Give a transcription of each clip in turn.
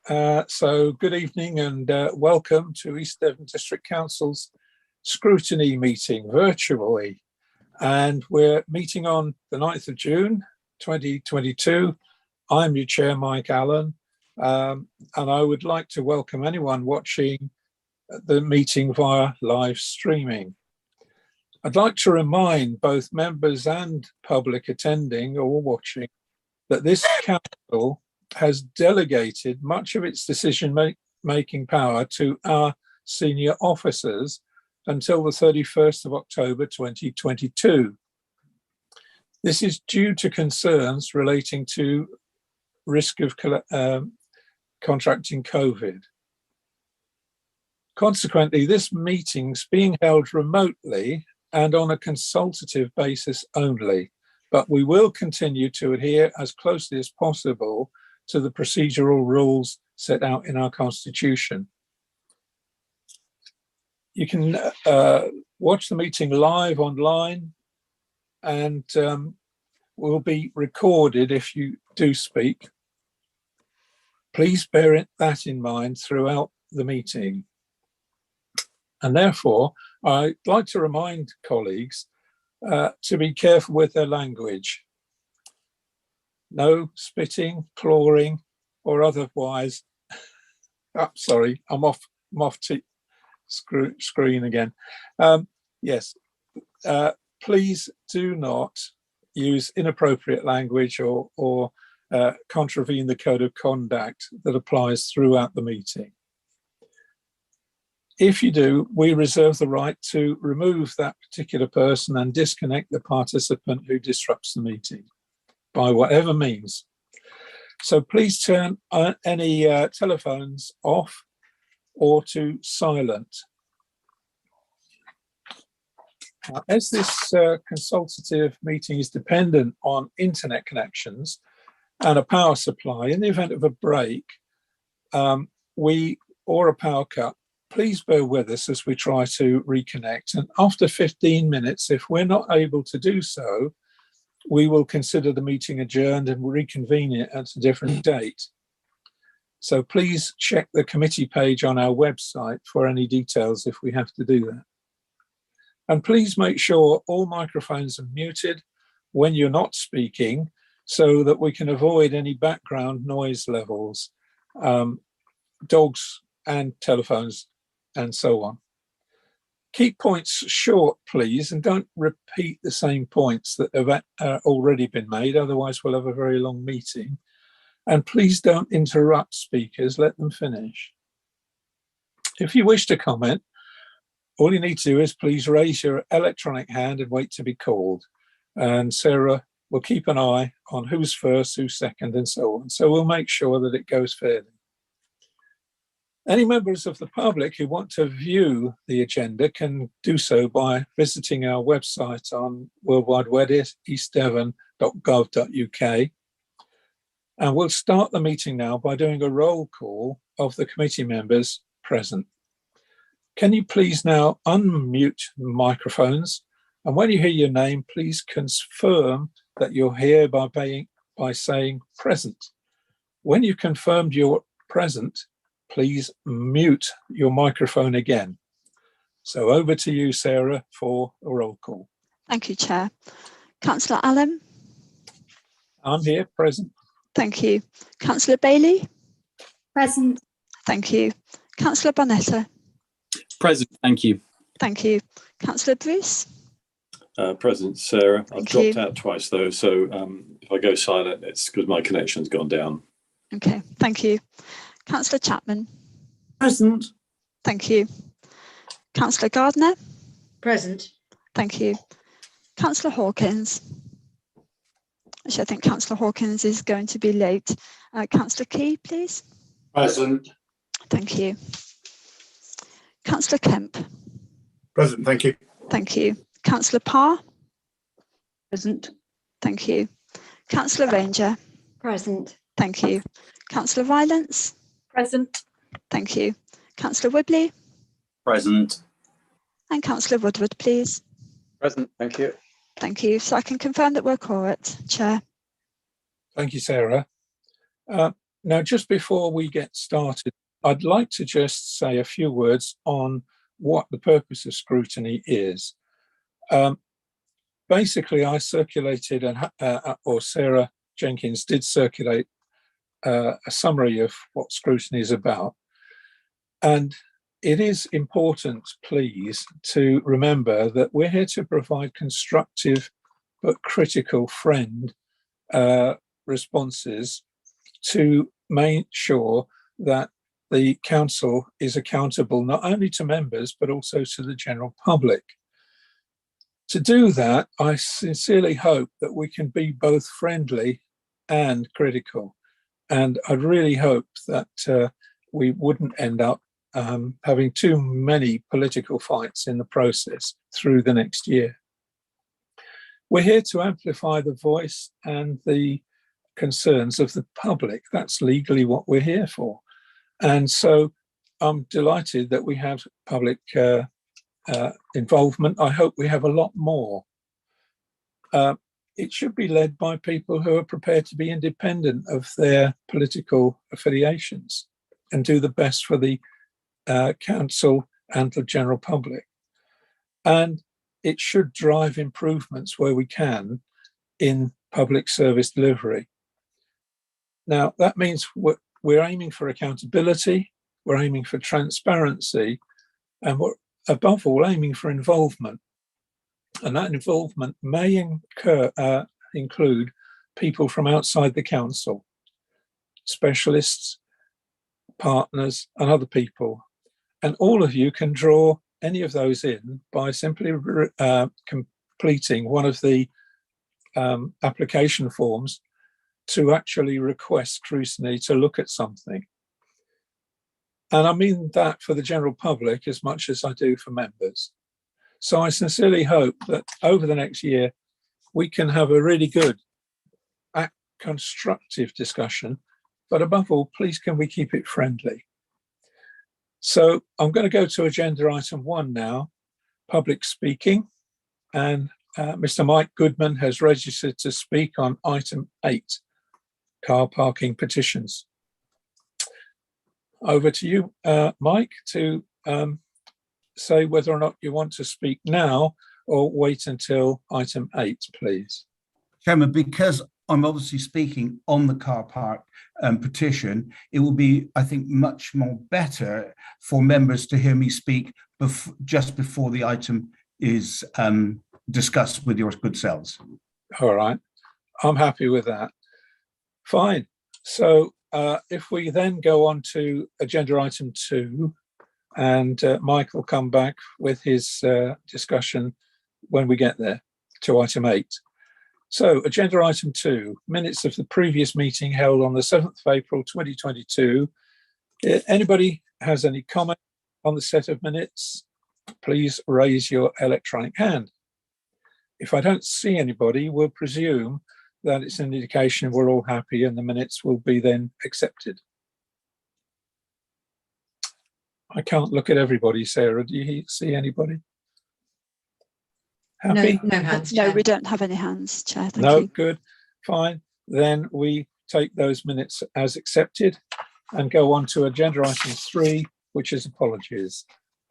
So good evening and welcome to East Devon District Council's scrutiny meeting virtually. And we're meeting on the 9th of June, 2022. I'm your chair, Mike Allen, and I would like to welcome anyone watching the meeting via live streaming. I'd like to remind both members and public attending or watching that this council has delegated much of its decision-making power to our senior officers until the 31st of October 2022. This is due to concerns relating to risk of contracting COVID. Consequently, this meeting's being held remotely and on a consultative basis only, but we will continue to adhere as closely as possible to the procedural rules set out in our Constitution. You can watch the meeting live online and will be recorded if you do speak. Please bear that in mind throughout the meeting. And therefore, I'd like to remind colleagues to be careful with their language. No spitting, clawing, or otherwise. Sorry, I'm off screen again. Yes, please do not use inappropriate language or contravene the code of conduct that applies throughout the meeting. If you do, we reserve the right to remove that particular person and disconnect the participant who disrupts the meeting by whatever means. So please turn any telephones off or to silent. As this consultative meeting is dependent on internet connections and a power supply, in the event of a break or a power cut, please bear with us as we try to reconnect. And after 15 minutes, if we're not able to do so, we will consider the meeting adjourned and reconvene it at a different date. So please check the committee page on our website for any details if we have to do that. And please make sure all microphones are muted when you're not speaking so that we can avoid any background noise levels, dogs and telephones and so on. Keep points short, please, and don't repeat the same points that have already been made, otherwise we'll have a very long meeting. And please don't interrupt speakers, let them finish. If you wish to comment, all you need to do is please raise your electronic hand and wait to be called. And Sarah will keep an eye on who's first, who's second, and so on. So we'll make sure that it goes fairly. Any members of the public who want to view the agenda can do so by visiting our website on worldwideweb.eastdevon.gov.uk. And we'll start the meeting now by doing a roll call of the committee members present. Can you please now unmute microphones? And when you hear your name, please confirm that you're here by saying present. When you've confirmed you're present, please mute your microphone again. So over to you, Sarah, for a roll call. Thank you, Chair. Councillor Allen? I'm here, present. Thank you. Councillor Bailey? Present. Thank you. Councillor Bonetta? Present, thank you. Thank you. Councillor Bruce? Present, Sarah. I've dropped you. out twice though, so if I go silent, it's because my connection's gone down. Okay, thank you. Councillor Chapman? Present. Thank you. Councillor Gardner? Present. Thank you. Councillor Hawkins? Actually, I think Councillor Hawkins is going to be late. Councillor Key, please. Present. Thank you. Councillor Kemp? Present, thank you. Thank you. Councillor Parr? Present. Thank you. Councillor Ranger? Present. Thank you. Councillor Violence? Present. Thank you. Councillor Whibley? Present. And Councillor Woodward, please. Present, thank you. Thank you. So I can confirm that we're correct, Chair. Thank you, Sarah. Now, just before we get started, I'd like to just say a few words on what the purpose of scrutiny is. Basically, I circulated, or Sarah Jenkins did circulate a summary of what scrutiny is about. And it is important, please, to remember that we're here to provide constructive but critical responses to make sure that the council is accountable not only to members but also to the general public. To do that, I sincerely hope that we can be both friendly and critical. And I really hope that we wouldn't end up having too many political fights in the process through the next year. We're here to amplify the voice and the concerns of the public. That's legally what we're here for. And so I'm delighted that we have public involvement. I hope we have a lot more. It should be led by people who are prepared to be independent of their political affiliations and do the best for the council and the general public. And it should drive improvements where we can in public service delivery. Now, that means we're aiming for accountability, we're aiming for transparency, and we're above all aiming for involvement. And that involvement may include people from outside the council, specialists, partners, and other people. And all of you can draw any of those in by simply completing one of the application forms to actually request scrutiny to look at something. And I mean that for the general public as much as I do for members. So I sincerely hope that over the next year, we can have a really good, constructive discussion, but above all, please can we keep it friendly? So I'm going to go to agenda item 1 now, public speaking, and Mr. Mike Goodman has registered to speak on item 8, car parking petitions. Over to you, Mike, to say whether or not you want to speak now or wait until item 8, please. Chairman, because I'm obviously speaking on the car park petition, it will be, I think, much more better for members to hear me speak just before the item is discussed with your good selves. All right, I'm happy with that. Fine. So if we then go on to agenda item 2, and Mike will come back with his discussion when we get there to item 8. So agenda item 2, minutes of the previous meeting held on the 7th of April 2022. Anybody has any comment on the set of minutes? Please raise your electronic hand. If I don't see anybody, we'll presume that it's an indication we're all happy and the minutes will be then accepted. I can't look at everybody, Sarah. Do you see anybody? Happy? No hands. No, Chair. we don't have any hands, Chair. Thank No, you. good, fine. Then we take those minutes as accepted and go on to agenda item 3, which is apologies.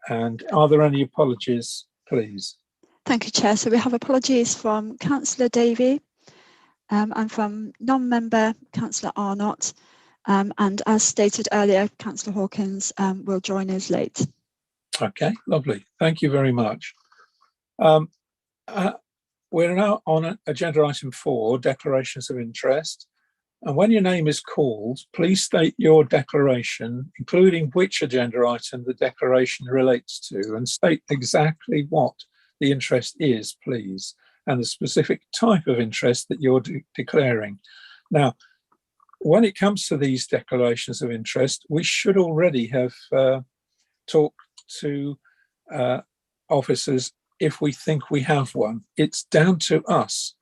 And are there any apologies, please? Thank you, Chair. So we have apologies from Councillor Davey and from non-member Councillor Arnott. And as stated earlier, Councillor Hawkins will join us late. Okay, lovely. Thank you very much. We're now on agenda item 4, declarations of interest. And when your name is called, please state your declaration, including which agenda item the declaration relates to, and state exactly what the interest is, please, and the specific type of interest that you're declaring. Now, when it comes to these declarations of interest, we should already have talked to officers if we think we have one. It's down to us,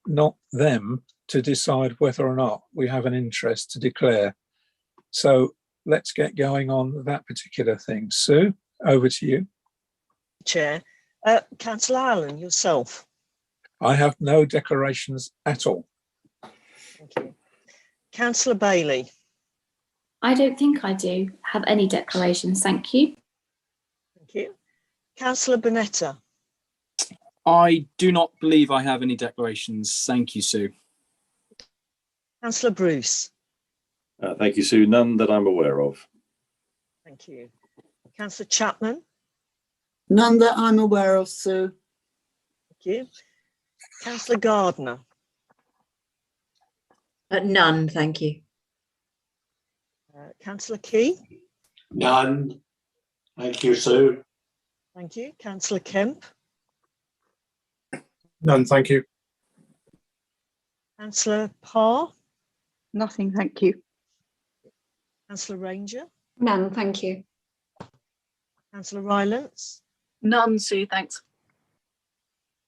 not them, to decide whether or not we have an interest to declare. So let's get going on that particular thing. Sue, over to you. Chair. Councillor Allen, yourself. I have no declarations at all. Thank you. Councillor Bailey. I don't think I do have any declarations, thank you. Thank you. Councillor Bonetta. I do not believe I have any declarations. Thank you, Sue. Councillor Bruce. Thank you, Sue. None that I'm aware of. Thank you. Councillor Chapman. None that I'm aware of, Sue. Thank you. Councillor Gardner. None, thank you. Councillor Key. None. Thank you, Sue. Thank you. Councillor Kemp. None, thank you. Councillor Parr. Nothing, thank you. Councillor Ranger. None, thank you. Councillor Rylance. None, Sue, thanks.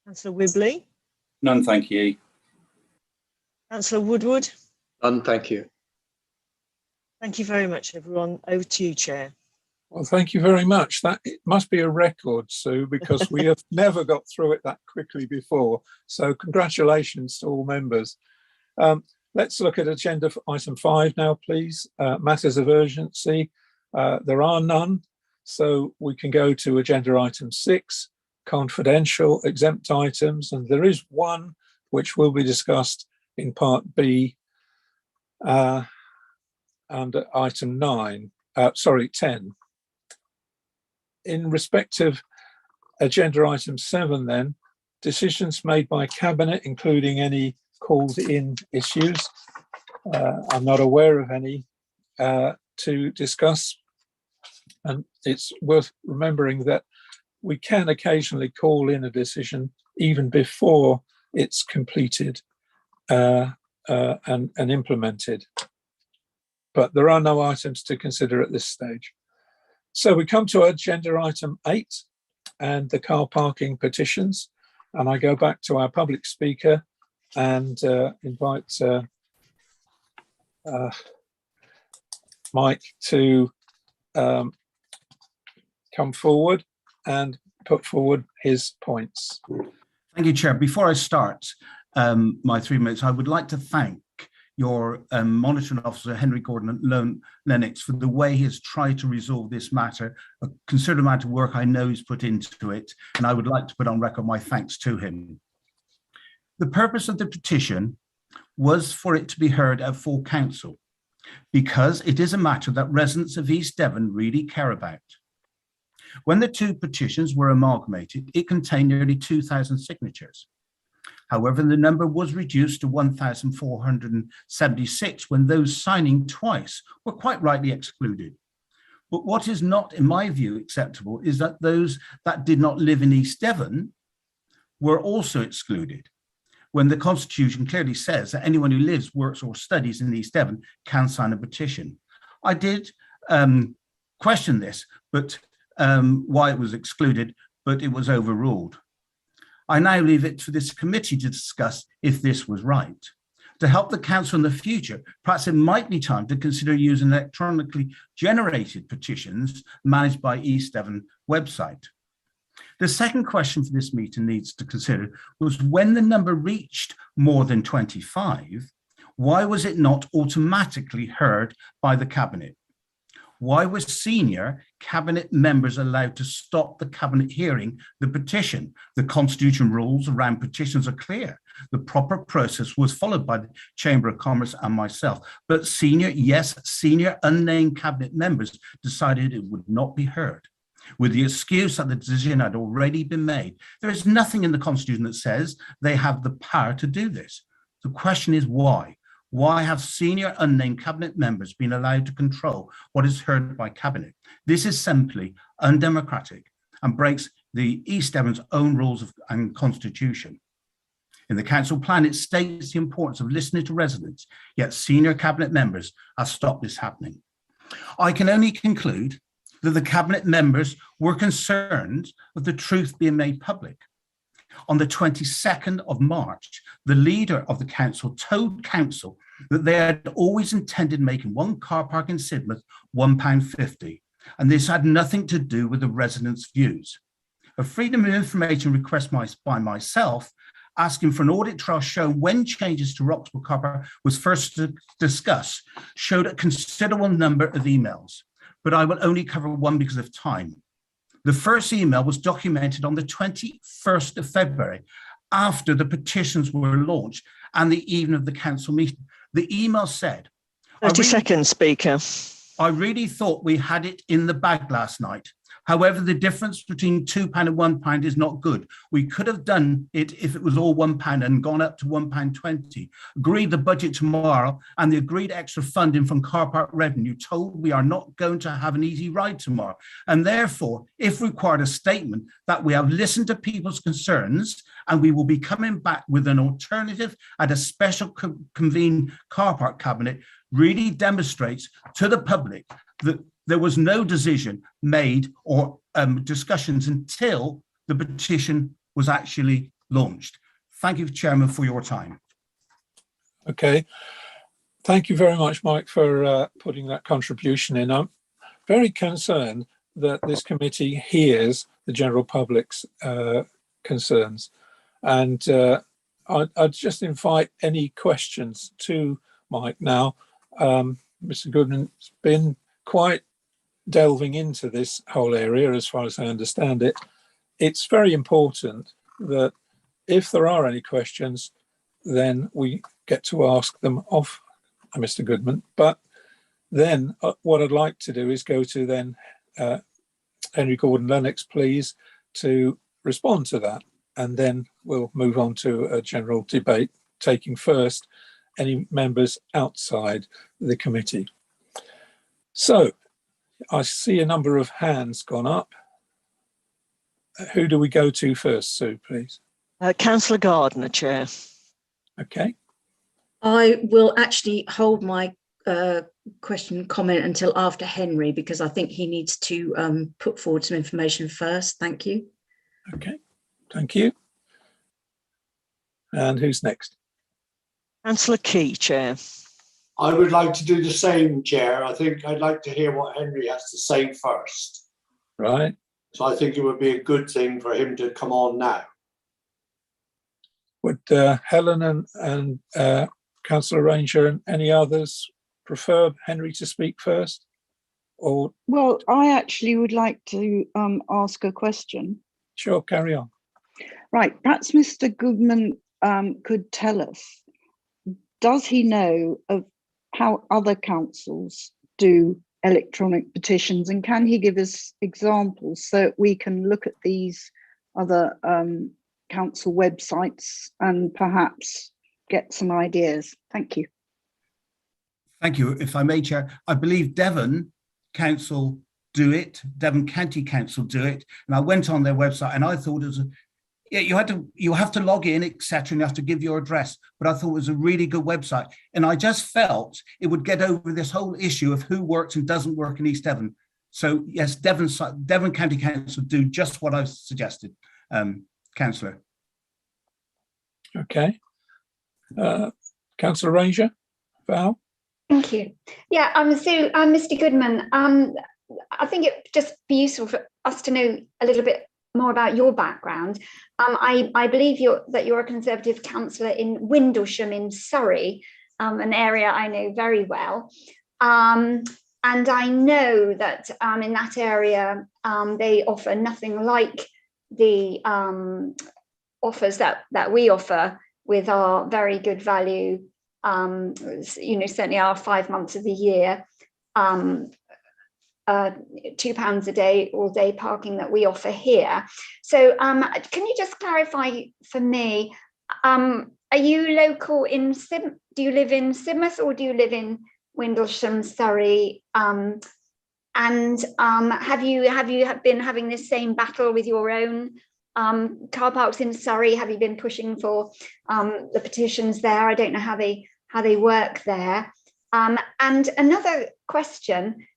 Councillor Wibley. None, thank you. Councillor Woodward. None, thank you. Thank you very much, everyone. Over to you, Chair. Well, thank you very much. That it must be a record, Sue, because we have never got through it that quickly before. So congratulations to all members. Let's look at agenda for item 5 now, please. Matters of urgency. There are none. So we can go to agenda item 6, confidential exempt items. And there is one which will be discussed in part B under item 10. In respect of agenda item 7 then, decisions made by Cabinet, including any called in issues. I'm not aware of any to discuss. And it's worth remembering that we can occasionally call in a decision even before it's completed and implemented. But there are no items to consider at this stage. So we come to agenda item 8 and the car parking petitions. And I go back to our public speaker and invite Mike to come forward and put forward his points. Thank you, Chair. Before I start my 3 minutes, I would like to thank your monitoring officer, Henry Gordon Lennox, for the way he has tried to resolve this matter, a considerable amount of work I know he's put into it, and I would like to put on record my thanks to him. The purpose of the petition was for it to be heard at full council, because it is a matter that residents of East Devon really care about. When the 2 petitions were amalgamated, it contained nearly 2,000 signatures. However, the number was reduced to 1,476 when those signing twice were quite rightly excluded. But what is not, in my view, acceptable is that those that did not live in East Devon were also excluded, when the Constitution clearly says that anyone who lives, works or studies in East Devon can sign a petition. I did question this, but why it was excluded, but it was overruled. I now leave it for this committee to discuss if this was right. To help the council in the future, perhaps it might be time to consider using electronically generated petitions managed by East Devon website. The second question for this meeting needs to consider was, when the number reached more than 25, why was it not automatically heard by the Cabinet? Why were senior Cabinet members allowed to stop the Cabinet hearing the petition? The Constitution rules around petitions are clear. The proper process was followed by the Chamber of Commerce and myself. But senior unnamed Cabinet members decided it would not be heard, with the excuse that the decision had already been made. There is nothing in the Constitution that says they have the power to do this. The question is why? Why have senior unnamed Cabinet members been allowed to control what is heard by Cabinet? This is simply undemocratic and breaks the East Devon's own rules and Constitution. In the council plan, it states the importance of listening to residents, yet senior Cabinet members have stopped this happening. I can only conclude that the Cabinet members were concerned with the truth being made public. On the 22nd of March, the leader of the council told council that they had always intended making one car park in Sidmouth £1.50, and this had nothing to do with the residents' views. A Freedom of Information request by myself asking for an audit trail showing when changes to Roxburgh Car Park was first discussed showed a considerable number of emails, but I will only cover one because of time. The first email was documented on the 21st of February, after the petitions were launched and the evening of the council meeting. The email said, 30 seconds, Speaker. I really thought we had it in the bag last night. However, the difference between £2 and £1 is not good. We could have done it if it was all £1 and gone up to £1.20. Agreed the budget tomorrow and the agreed extra funding from car park revenue, told we are not going to have an easy ride tomorrow. And therefore, if required, a statement that we have listened to people's concerns and we will be coming back with an alternative at a special convened car park cabinet really demonstrates to the public that there was no decision made or discussions until the petition was actually launched. Thank you, Chairman, for your time. Okay. Thank you very much, Mike, for putting that contribution in. I'm very concerned that this committee hears the general public's concerns. And I'd just invite any questions to Mike now. Mr. Goodman's been quite delving into this whole area, as far as I understand it. It's very important that if there are any questions, then we get to ask them of Mr. Goodman. But then what I'd like to do is go to then Henry Gordon Lennox, please, to respond to that. And then we'll move on to a general debate, taking first any members outside the committee. So I see a number of hands gone up. Who do we go to first, Sue, please? Councillor Gardner, Chair. Okay. I will actually hold my comment until after Henry, because I think he needs to put forward some information first. Thank you. Okay, thank you. And who's next? Councillor Key, Chair. I would like to do the same, Chair. I think I'd like to hear what Henry has to say first. Right. So I think it would be a good thing for him to come on now. Would Helen and Councillor Ranger and any others prefer Henry to speak first? Or well, I actually would like to ask a question. Sure, carry on. Right, perhaps Mr. Goodman could tell us, does he know of how other councils do electronic petitions, and can he give us examples so we can look at these other council websites and perhaps get some ideas? Thank you. Thank you. If I may, Chair, I believe Devon Council do it, Devon County Council do it, and I went on their website and I thought it was you have to log in, etc., and you have to give your address. But I thought it was a really good website, and I just felt it would get over this whole issue of who works and doesn't work in East Devon. So yes, Devon County Council do just what I've suggested, Councillor. Okay, Councillor Ranger, Val. Thank you. Yeah, so Mr. Goodman, I think it'd just be useful for us to know a little bit more about your background. I believe that you're a Conservative councillor in Windlesham in Surrey, an area I know very well. And I know that in that area, they offer nothing like the offers that we offer with our very good value, certainly our 5 months of the year, £2 a day, all day parking that we offer here. So can you just clarify for me, are you local in do you live in Sidmouth or do you live in Windlesham, Surrey? And have you been having this same battle with your own car parks in Surrey? Have you been pushing for the petitions there? I don't know how they work there. And another question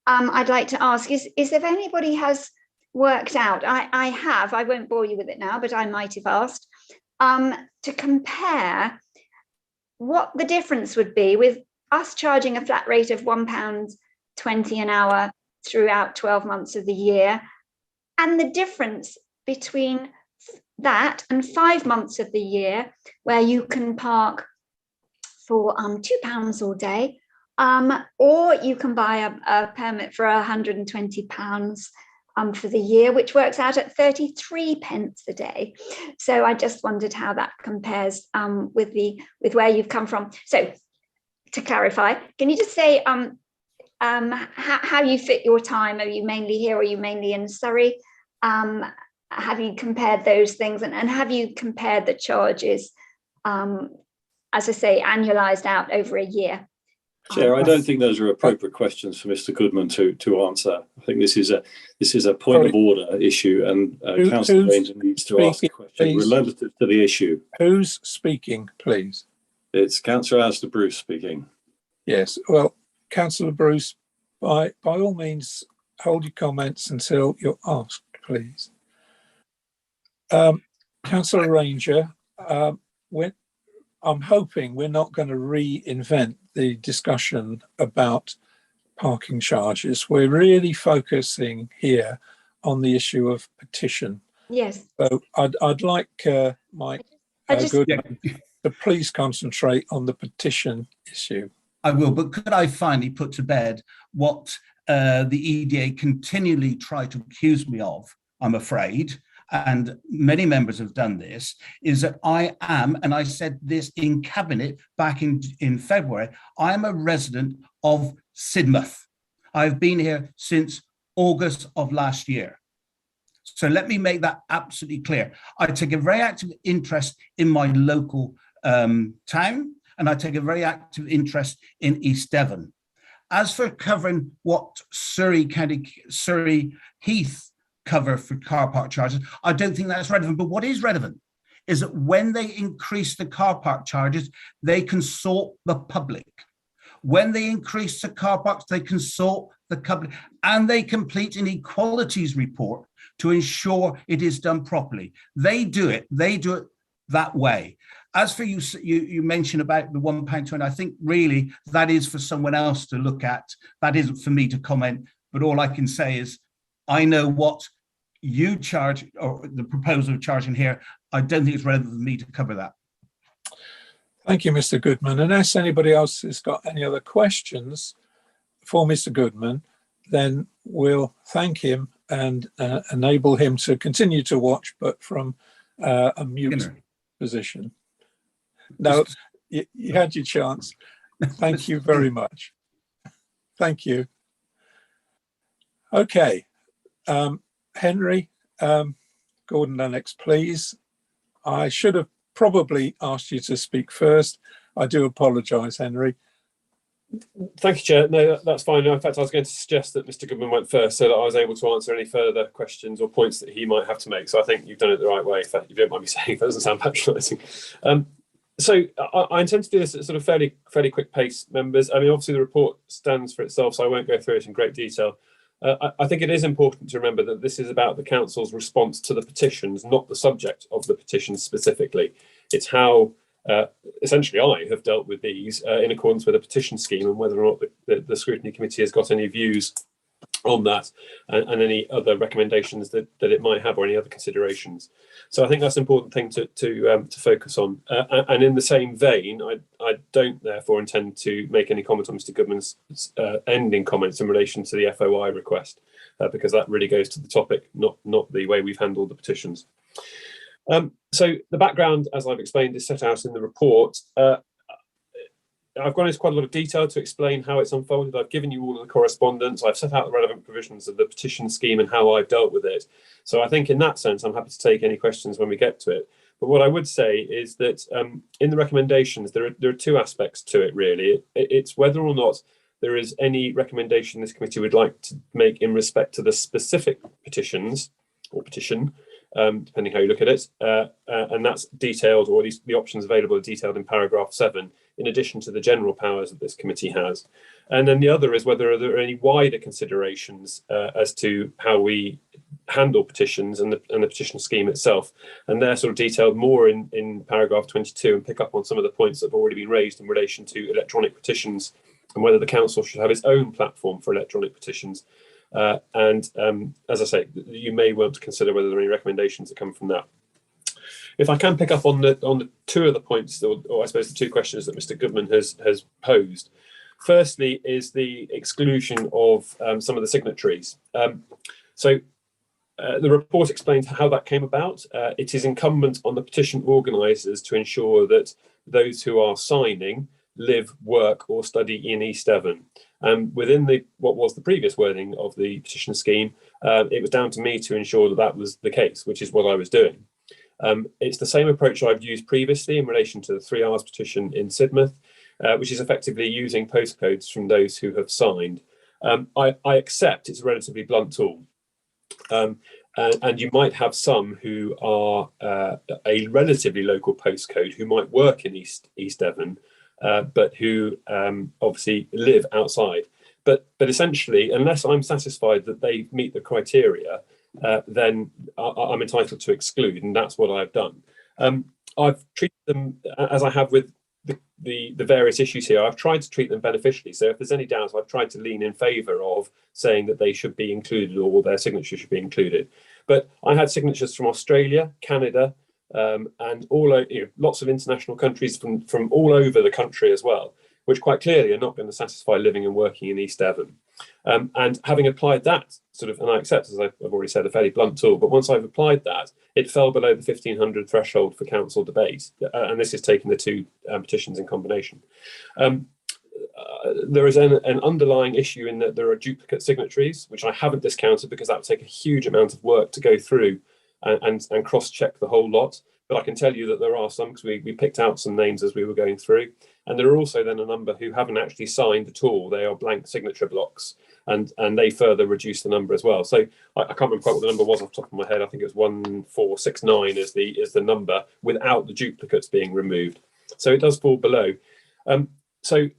I'd like to ask is if anybody has worked out, I won't bore you with it now, but I might have asked, to compare what the difference would be with us charging a flat rate of £1.20 an hour throughout 12 months of the year, and the difference between that and 5 months of the year where you can park for £2 all day, or you can buy a permit for £120 for the year, which works out at 33 pence a day. So I just wondered how that compares with where you've come from. So to clarify, can you just say how you fit your time? Are you mainly here or are you mainly in Surrey? Have you compared those things, and have you compared the charges, as I say, annualized out over a year? Chair, I don't think those are appropriate questions for Mr. Goodman to answer. I think this is a point of order issue, and Councillor Ranger needs to ask a question relative to the issue. Who's speaking, please? It's Councillor Alistair Bruce speaking. Yes, well, Councillor Bruce, by all means, hold your comments until you're asked, please. Councillor Ranger, I'm hoping we're not going to reinvent the discussion about parking charges. We're really focusing here on the issue of petition. Yes. So I'd like Mike Goodman to please concentrate on the petition issue. I will, but could I finally put to bed what the EDA continually try to accuse me of, I'm afraid, and many members have done this, is that I am, and I said this in Cabinet back in February, I am a resident of Sidmouth. I've been here since August of last year. So let me make that absolutely clear. I take a very active interest in my local town, and I take a very active interest in East Devon. As for covering what Surrey Heath cover for car park charges, I don't think that's relevant. But what is relevant is that when they increase the car park charges, they consult the public. When they increase the car parks, they consult the public, and they complete an equalities report to ensure it is done properly. They do it that way. As for you mentioned about the £1.20, I think really that is for someone else to look at. That isn't for me to comment, but all I can say is I know what you charge, or the proposal of charging here. I don't think it's relevant for me to cover that. Thank you, Mr. Goodman. Unless anybody else has got any other questions for Mr. Goodman, then we'll thank him and enable him to continue to watch, but from a mute position. No, you had your chance. Thank you very much. Thank you. Okay. Henry, Gordon Lennox, please. I should have probably asked you to speak first. I do apologise, Henry. Thank you, Chair. No, that's fine. In fact, I was going to suggest that Mr. Goodman went first so that I was able to answer any further questions or points that he might have to make. So I think you've done it the right way, if you don't mind me saying. That doesn't sound patronising. So I intend to do this at sort of fairly quick pace, members. I mean, obviously the report stands for itself, so I won't go through it in great detail. I think it is important to remember that this is about the council's response to the petitions, not the subject of the petitions specifically. It's how essentially I have dealt with these in accordance with a petition scheme, and whether or not the Scrutiny Committee has got any views on that and any other recommendations that it might have, or any other considerations. So I think that's an important thing to focus on. And in the same vein, I don't therefore intend to make any comment on Mr. Goodman's ending comments in relation to the FOI request, because that really goes to the topic, not the way we've handled the petitions. So the background, as I've explained, is set out in the report. I've gone into quite a lot of detail to explain how it's unfolded. I've given you all of the correspondence. I've set out the relevant provisions of the petition scheme and how I've dealt with it. So I think in that sense, I'm happy to take any questions when we get to it. But what I would say is that in the recommendations, there are two aspects to it, really. It's whether or not there is any recommendation this committee would like to make in respect to the specific petitions or petition, depending how you look at it. And that's detailed, or at least the options available are detailed in paragraph 7, in addition to the general powers that this committee has. And then the other is whether there are any wider considerations as to how we handle petitions and the petition scheme itself. And they're sort of detailed more in paragraph 22, and pick up on some of the points that have already been raised in relation to electronic petitions and whether the council should have its own platform for electronic petitions. As I say, you may want to consider whether there are any recommendations that come from that. If I can pick up on the two of the points, or I suppose the two questions that Mr. Goodman has posed. Firstly, is the exclusion of some of the signatories. The report explains how that came about. It is incumbent on the petition organisers to ensure that those who are signing live, work or study in East Devon. Within what was the previous wording of the petition scheme, it was down to me to ensure that that was the case, which is what I was doing. It's the same approach I've used previously in relation to the 3 R's petition in Sidmouth, which is effectively using postcodes from those who have signed. I accept it's a relatively blunt tool. And you might have some who are a relatively local postcode who might work in East Devon, but who obviously live outside. But essentially, unless I'm satisfied that they meet the criteria, then I'm entitled to exclude, and that's what I've done. I've treated them as I have with the various issues here. I've tried to treat them beneficially. So if there's any doubts, I've tried to lean in favour of saying that they should be included, or their signature should be included. But I had signatures from Australia, Canada, and lots of international countries from all over the country as well, which quite clearly are not going to satisfy living and working in East Devon. And having applied that and I accept, as I've already said, a fairly blunt tool, but once I've applied that, it fell below the 1,500 threshold for council debate. And this is taking the two petitions in combination. There is an underlying issue in that there are duplicate signatories, which I haven't discounted because that would take a huge amount of work to go through and cross-check the whole lot. But I can tell you that there are some, because we picked out some names as we were going through. And there are also then a number who haven't actually signed at all. They are blank signature blocks, and they further reduce the number as well. So I can't remember quite what the number was off the top of my head. I think it was 1469 is the number without the duplicates being removed. So it does fall below. So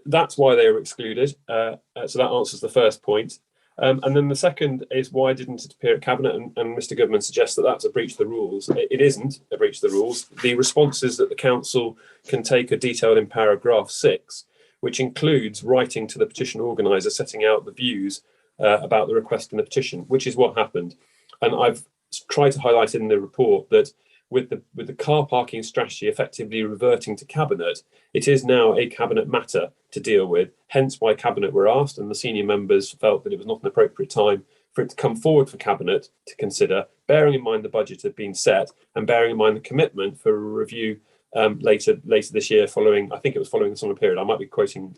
that's why they were excluded. So that answers the first point. And then the second is, why didn't it appear at Cabinet? And Mr. Goodman suggests that that's a breach of the rules. It isn't a breach of the rules. The responses that the council can take are detailed in paragraph 6, which includes writing to the petition organiser setting out the views about the request in the petition, which is what happened. And I've tried to highlight in the report that with the car parking strategy effectively reverting to Cabinet, it is now a Cabinet matter to deal with, hence why Cabinet were asked, and the senior members felt that it was not an appropriate time for it to come forward for Cabinet to consider, bearing in mind the budget had been set and bearing in mind the commitment for a review later this year following, I think it was following the summer period. I might be quoting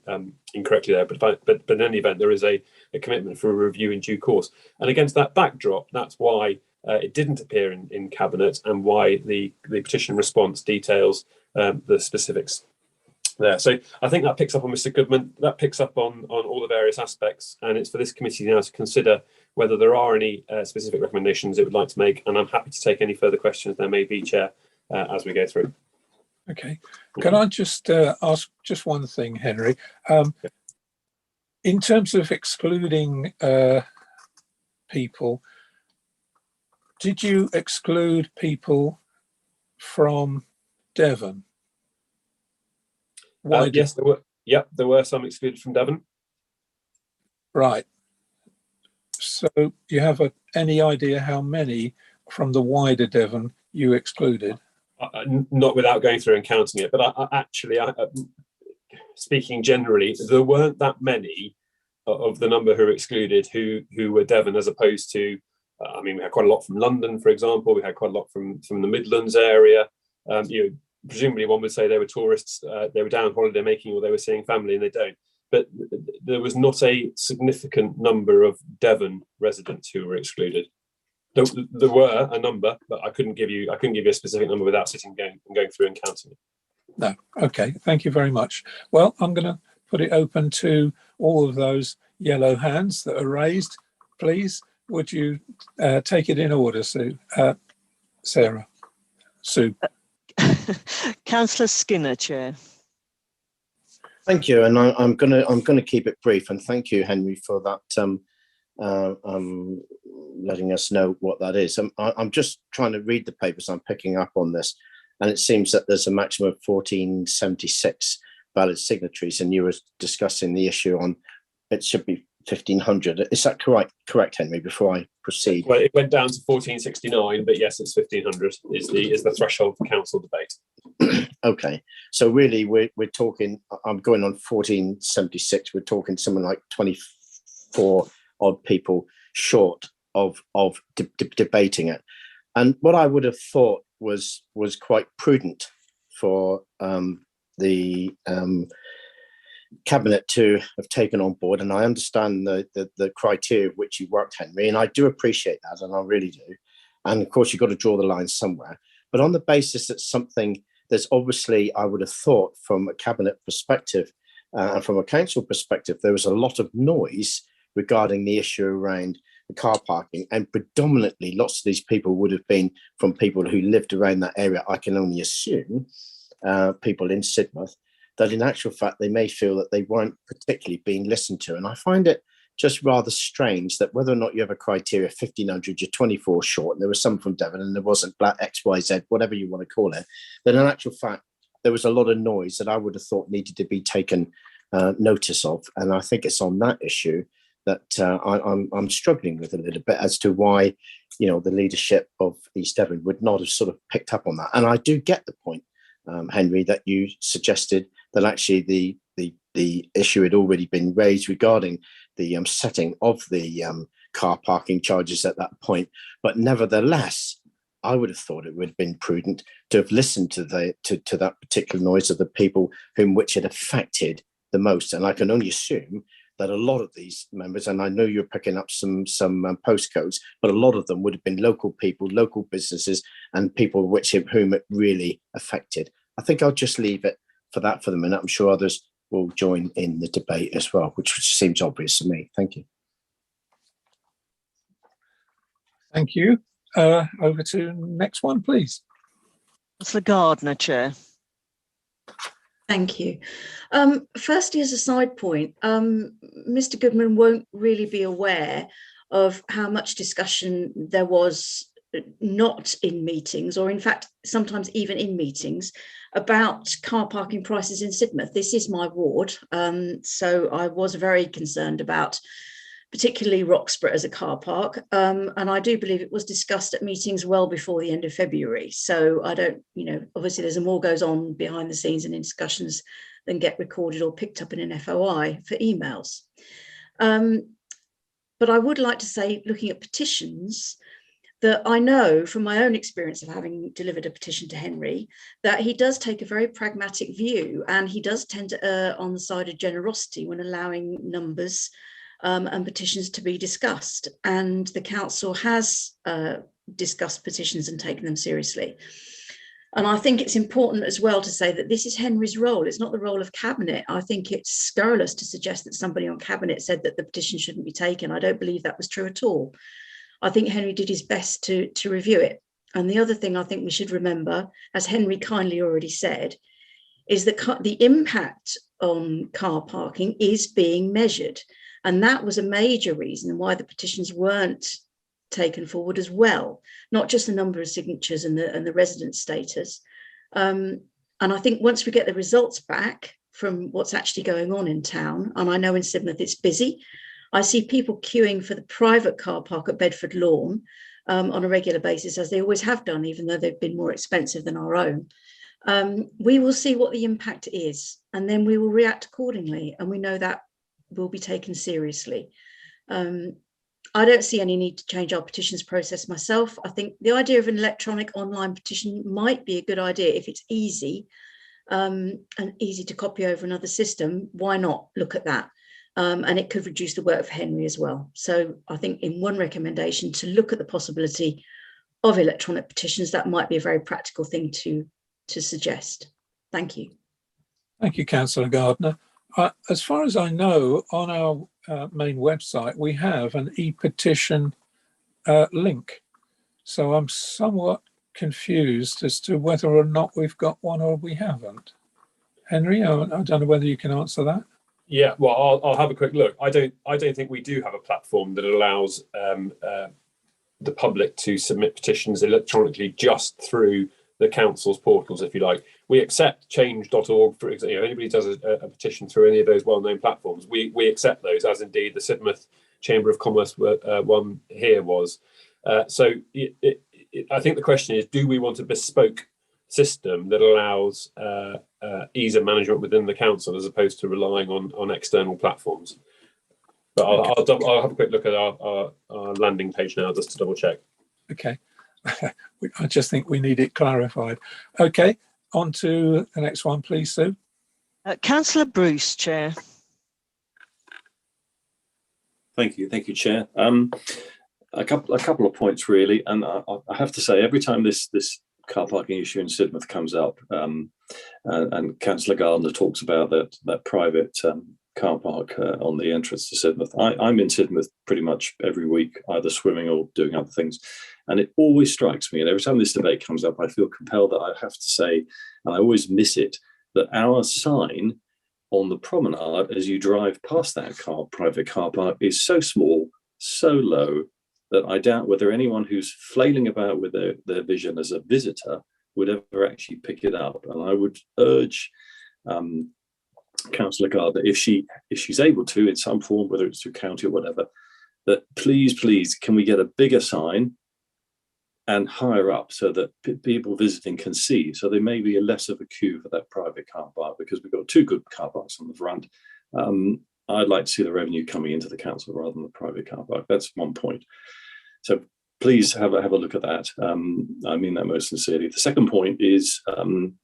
incorrectly there, but in any event, there is a commitment for a review in due course. And against that backdrop, that's why it didn't appear in Cabinet, and why the petition response details the specifics there. So I think that picks up on Mr. Goodman, that picks up on all the various aspects, and it's for this committee now to consider whether there are any specific recommendations it would like to make, and I'm happy to take any further questions there may be, Chair, as we go through. Okay. Can I just ask just one thing, Henry? In terms of excluding people, did you exclude people from Devon? Yes, there were. Yep, there were some excluded from Devon. Right. So you have any idea how many from the wider Devon you excluded? Not without going through and counting it, but actually, speaking generally, there weren't that many of the number who were excluded who were Devon, as opposed to, we had quite a lot from London, for example. We had quite a lot from the Midlands area. Presumably one would say they were tourists, they were down holiday making, or they were seeing family, and they don't. But there was not a significant number of Devon residents who were excluded. There were a number, but I couldn't give you a specific number without going through and counting it. No. Okay. Thank you very much. Well, I'm going to put it open to all of those yellow hands that are raised. Please, would you take it in order, Sue? Sarah. Sue. Councillor Skinner, Chair. Thank you, and I'm gonna keep it brief. And thank you, Henry, for that. Letting us know what that is. I'm just trying to read the papers. I'm picking up on this, and it seems that there's a maximum of 1476 valid signatories. And you were discussing the issue on it should be 1,500. Is that correct, Henry, before I proceed? Well, it went down to 1,469, but yes, it's 1,500 is the threshold for council debate. Okay, so really we're talking, I'm going on 1,476, we're talking something like 24 odd people short of debating it. And what I would have thought was quite prudent for the Cabinet to have taken on board, and I understand the criteria of which you worked, Henry, and I do appreciate that, and I really do. And of course, you've got to draw the line somewhere. But on the basis that something there's obviously, I would have thought, from a Cabinet perspective and from a council perspective, there was a lot of noise regarding the issue around the car parking, and predominantly lots of these people would have been from people who lived around that area. I can only assume people in Sidmouth, that in actual fact, they may feel that they weren't particularly being listened to. And I find it just rather strange that whether or not you have a criteria 1,500, you're 24 short, and there was some from Devon and there wasn't black XYZ, whatever you want to call it, then in actual fact, there was a lot of noise that I would have thought needed to be taken notice of. And I think it's on that issue that I'm struggling with a little bit as to why, the leadership of East Devon would not have sort of picked up on that. And I do get the point, Henry, that you suggested that actually the issue had already been raised regarding the setting of the car parking charges at that point. But nevertheless, I would have thought it would have been prudent to have listened to that particular noise of the people whom which it affected the most. And I can only assume that a lot of these members, and I know you're picking up some postcodes, but a lot of them would have been local people, local businesses, and people whom it really affected. I think I'll just leave it for that for the minute. I'm sure others will join in the debate as well, which seems obvious to me. Thank you. Thank you. Over to next one, please. Councillor Gardner, Chair. Thank you. Firstly, as a side point, Mr. Goodman won't really be aware of how much discussion there was not in meetings, or in fact, sometimes even in meetings, about car parking prices in Sidmouth. This is my ward, so I was very concerned about particularly Roxburgh as a car park, and I do believe it was discussed at meetings well before the end of February. So I don't, obviously there's more goes on behind the scenes and in discussions than get recorded or picked up in an FOI for emails. But I would like to say, looking at petitions, that I know from my own experience of having delivered a petition to Henry, that he does take a very pragmatic view, and he does tend to err on the side of generosity when allowing numbers and petitions to be discussed. And the council has discussed petitions and taken them seriously. And I think it's important as well to say that this is Henry's role. It's not the role of Cabinet. I think it's scurrilous to suggest that somebody on Cabinet said that the petition shouldn't be taken. I don't believe that was true at all. I think Henry did his best to review it. And the other thing I think we should remember, as Henry kindly already said, is that the impact on car parking is being measured. And that was a major reason why the petitions weren't taken forward as well, not just the number of signatures and the resident status. And I think once we get the results back from what's actually going on in town, and I know in Sidmouth it's busy, I see people queuing for the private car park at Bedford Lawn on a regular basis, as they always have done, even though they've been more expensive than our own. We will see what the impact is, and then we will react accordingly. And we know that will be taken seriously. I don't see any need to change our petitions process myself. I think the idea of an electronic online petition might be a good idea if it's easy and easy to copy over another system. Why not look at that? And it could reduce the work for Henry as well. So I think in one recommendation to look at the possibility of electronic petitions, that might be a very practical thing to suggest. Thank you. Thank you, Councillor Gardner. As far as I know, on our main website, we have an e-petition link. So I'm somewhat confused as to whether or not we've got one or we haven't. Henry, I don't know whether you can answer that. Yeah, well, I'll have a quick look. I don't think we do have a platform that allows the public to submit petitions electronically just through the council's portals, if you like. we accept change.org, for example. You know, anybody does a petition through any of those well-known platforms, we accept those, as indeed the Sidmouth Chamber of Commerce one here was. So I think the question is, do we want a bespoke system that allows ease of management within the council as opposed to relying on external platforms? But I'll have a quick look at our landing page now just to double check. Okay. I just think we need it clarified. Okay, on to the next one, please, Sue. Councillor Bruce, Chair. Thank you, Chair. A couple of points really, and I have to say, every time this car parking issue in Sidmouth comes up, and Councillor Gardner talks about that private car park on the entrance to Sidmouth. I'm in Sidmouth pretty much every week, either swimming or doing other things, and it always strikes me, and every time this debate comes up, I feel compelled that I have to say, and I always miss it, that our sign on the promenade as you drive past that private car park is so small, so low, that I doubt whether anyone who's flailing about with their vision as a visitor would ever actually pick it up. And I would urge Councillor Gardner, if she's able to in some form, whether it's through county or whatever, that please, can we get a bigger sign and higher up so that people visiting can see, so there may be less of a queue for that private car park, because we've got two good car parks on the front. I'd like to see the revenue coming into the council rather than the private car park. That's one point. So please have a look at that. I mean that most sincerely. The second point is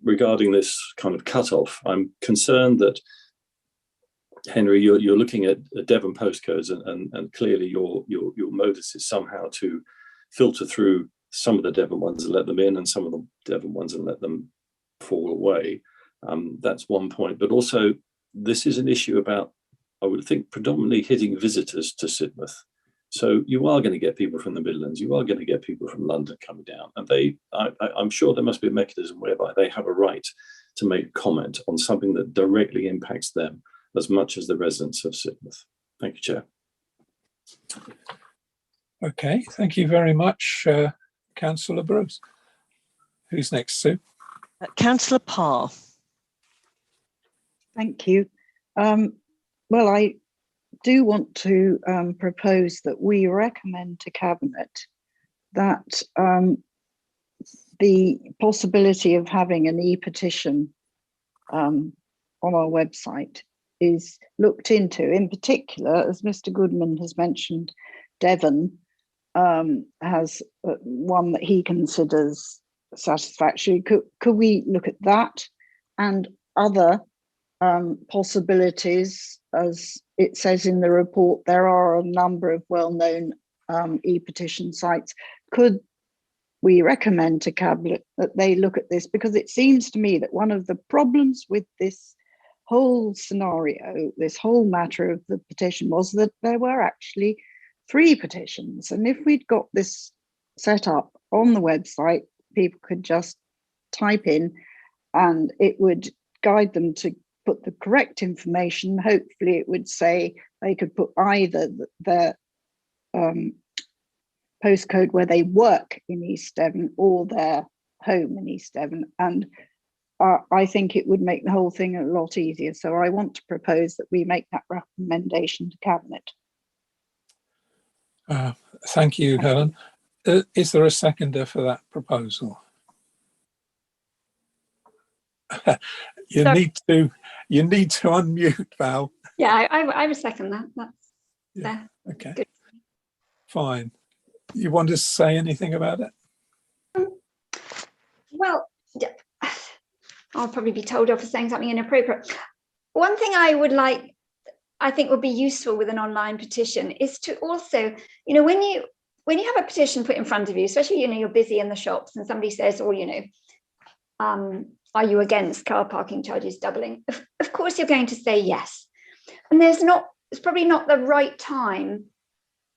regarding this kind of cut-off. I'm concerned that, Henry, you're looking at Devon postcodes, and clearly your modus is somehow to filter through some of the Devon ones and let them in, and some of the Devon ones and let them fall away. That's one point. But also, this is an issue about, I would think, predominantly hitting visitors to Sidmouth. So you are going to get people from the Midlands, you are going to get people from London coming down, and I'm sure there must be a mechanism whereby they have a right to make comment on something that directly impacts them as much as the residents of Sidmouth. Thank you, Chair. Okay, thank you very much, Councillor Bruce. Who's next, Sue? Councillor Parr. Thank you. Well, I do want to propose that we recommend to Cabinet that the possibility of having an e-petition on our website is looked into. In particular, as Mr. Goodman has mentioned, Devon has one that he considers satisfactory. Could we look at that and other possibilities? As it says in the report, there are a number of well-known e-petition sites. Could we recommend to Cabinet that they look at this? Because it seems to me that one of the problems with this whole scenario, this whole matter of the petition, was that there were actually 3 petitions. And if we'd got this set up on the website, people could just type in and it would guide them to put the correct information. Hopefully it would say they could put either their postcode where they work in East Devon or their home in East Devon. And I think it would make the whole thing a lot easier. So I want to propose that we make that recommendation to Cabinet. Thank you, Helen. Is there a seconder for that proposal? You need to unmute, Val. Yeah, I would second that. That's okay. Good. Fine. You want to say anything about it? Well, I'll probably be told off for saying something inappropriate. One thing I think would be useful with an online petition is to also, when you have a petition put in front of you, especially, you're busy in the shops and somebody says, are you against car parking charges doubling? Of course, you're going to say yes. And it's probably not the right time.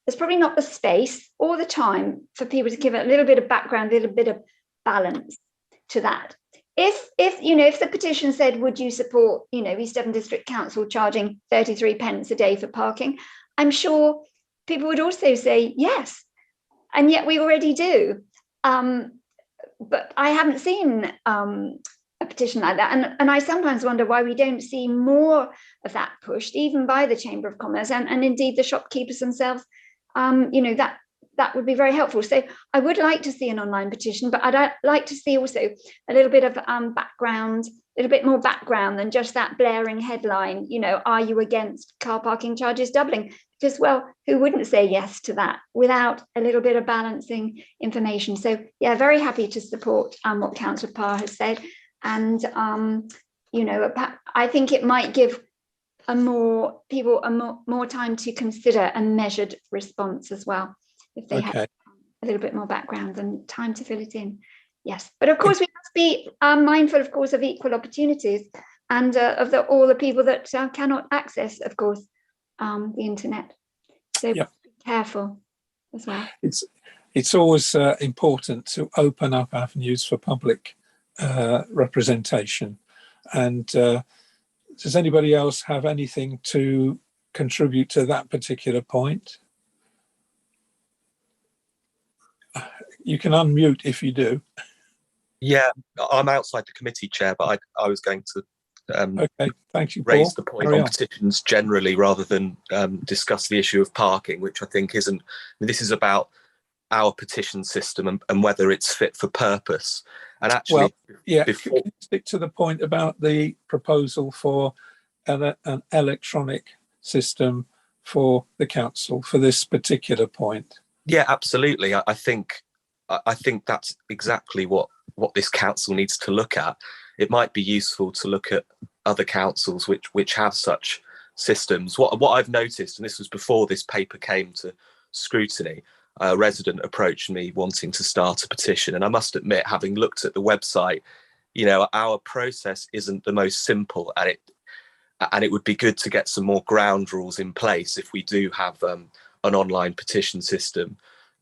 There's probably not the space or the time for people to give a little bit of background, a little bit of balance to that. If the petition said, would you support, East Devon District Council charging 33 pence a day for parking, I'm sure people would also say yes. And yet we already do. But I haven't seen a petition like that. And I sometimes wonder why we don't see more of that pushed, even by the Chamber of Commerce and indeed the shopkeepers themselves. That would be very helpful. So I would like to see an online petition, but I'd like to see also a little bit of background, a little bit more background than just that blaring headline, are you against car parking charges doubling? Because, well, who wouldn't say yes to that without a little bit of balancing information? So, yeah, very happy to support what Councillor Parr has said. And, I think it might give more time to consider a measured response as well, if they have a little bit more background and time to fill it in. Yes, but of course we must be mindful, of course, of equal opportunities and of all the people that cannot access, of course, the internet. So be careful as well. It's always important to open up avenues for public representation. And does anybody else have anything to contribute to that particular point? You can unmute if you do. Yeah, I'm outside the committee, Chair, but I was going to okay, thank you, raise Paul. the point on petitions generally rather than discuss the issue of parking, which I think isn't. This is about our petition system and whether it's fit for purpose. And actually, before can you stick to the point about the proposal for an electronic system for the council for this particular point? Yeah, absolutely. I think that's exactly what this council needs to look at. It might be useful to look at other councils which have such systems. What I've noticed, and this was before this paper came to scrutiny, a resident approached me wanting to start a petition, and I must admit, having looked at the website, our process isn't the most simple, and it would be good to get some more ground rules in place if we do have an online petition system.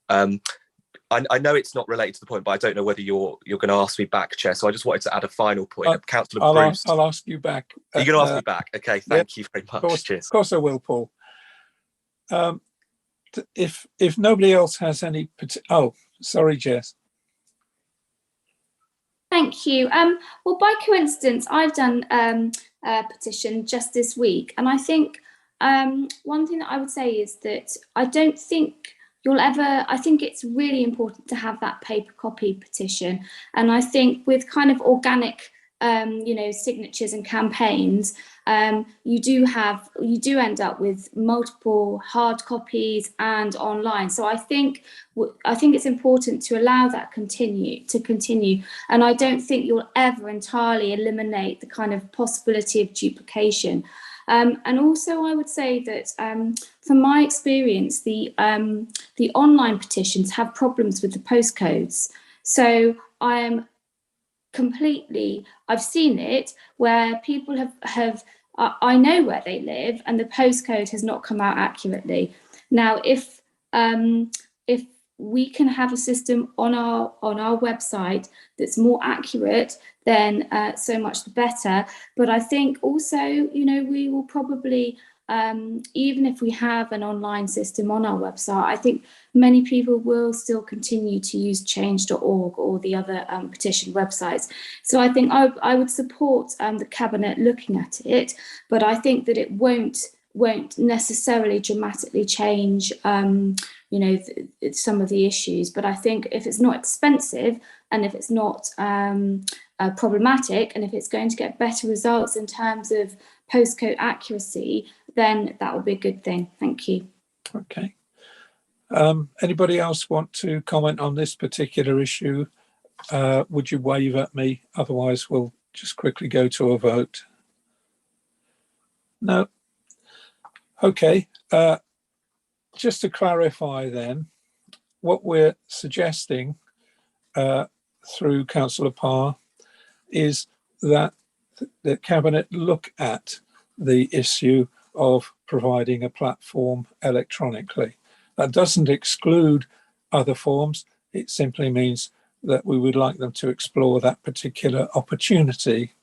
I know it's not related to the point, but I don't know whether you're going to ask me back, Chair. So I just wanted to add a final point. Councillor Bruce, I'll ask you back. You're going to ask me back? Okay, thank you very much. Cheers. Of course I will, Paul. If nobody else has any, sorry, Jess. Thank you. Well, by coincidence, I've done a petition just this week, and I think one thing that I would say is that I don't think I think it's really important to have that paper copy petition. And I think with kind of organic, signatures and campaigns, you do end up with multiple hard copies and online. So I think it's important to allow that to continue. And I don't think you'll ever entirely eliminate the kind of possibility of duplication. And also, I would say that from my experience, the online petitions have problems with the postcodes. So I've seen it where people have I know where they live and the postcode has not come out accurately. Now, if we can have a system on our website that's more accurate, then so much the better. But I think also, we will probably, even if we have an online system on our website, I think many people will still continue to use change.org or the other petition websites. So I think I would support the Cabinet looking at it, but I think that it won't necessarily dramatically change some of the issues. But I think if it's not expensive and if it's not problematic, and if it's going to get better results in terms of postcode accuracy, then that will be a good thing. Thank you. Okay. Anybody else want to comment on this particular issue? Would you wave at me? Otherwise, we'll just quickly go to a vote. No. Okay. Just to clarify then, what we're suggesting through Councillor Parr is that the Cabinet look at the issue of providing a platform electronically. That doesn't exclude other forms. It simply means that we would like them to explore that particular opportunity.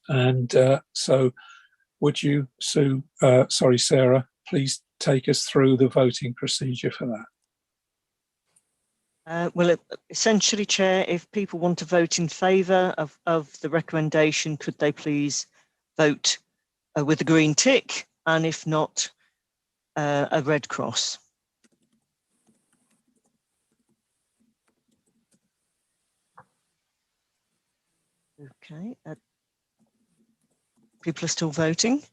And so would you, Sarah, please take us through the voting procedure for that? Well, essentially, Chair, if people want to vote in favour of the recommendation, could they please vote with a green tick, and if not, a red cross. Okay, people are still voting.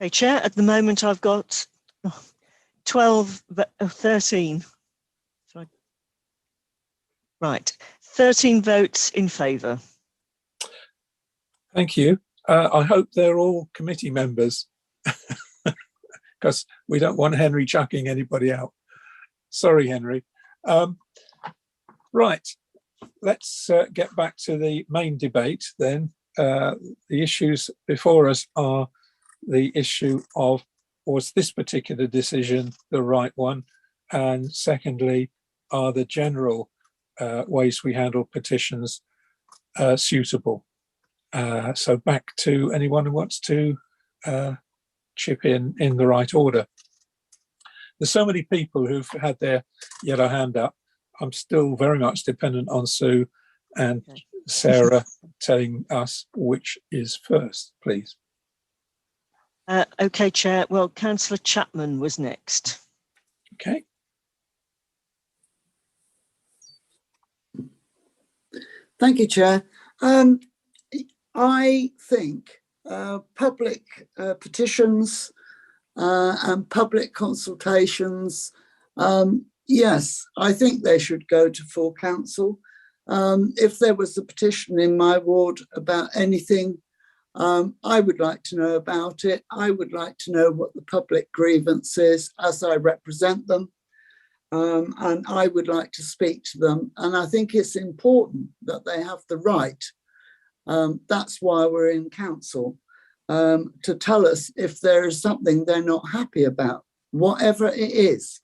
Okay, Chair, at the moment I've got 13. Sorry. Right, 13 votes in favour. Thank you. I hope they're all committee members because we don't want Henry chucking anybody out. Sorry, Henry. Right, let's get back to the main debate then. The issues before us are the issue of, was this particular decision the right one? And secondly, are the general ways we handle petitions suitable? So back to anyone who wants to chip in the right order. There's so many people who've had their yellow hand up. I'm still very much dependent on Sue and Sarah telling us which is first, please. Okay, Chair. Well, Councillor Chapman was next. Okay. Thank you, Chair. I think public petitions and public consultations, yes, I think they should go to full council. If there was a petition in my ward about anything, I would like to know about it. I would like to know what the public grievance is as I represent them. And I would like to speak to them. And I think it's important that they have the right. That's why we're in council, to tell us if there is something they're not happy about, whatever it is.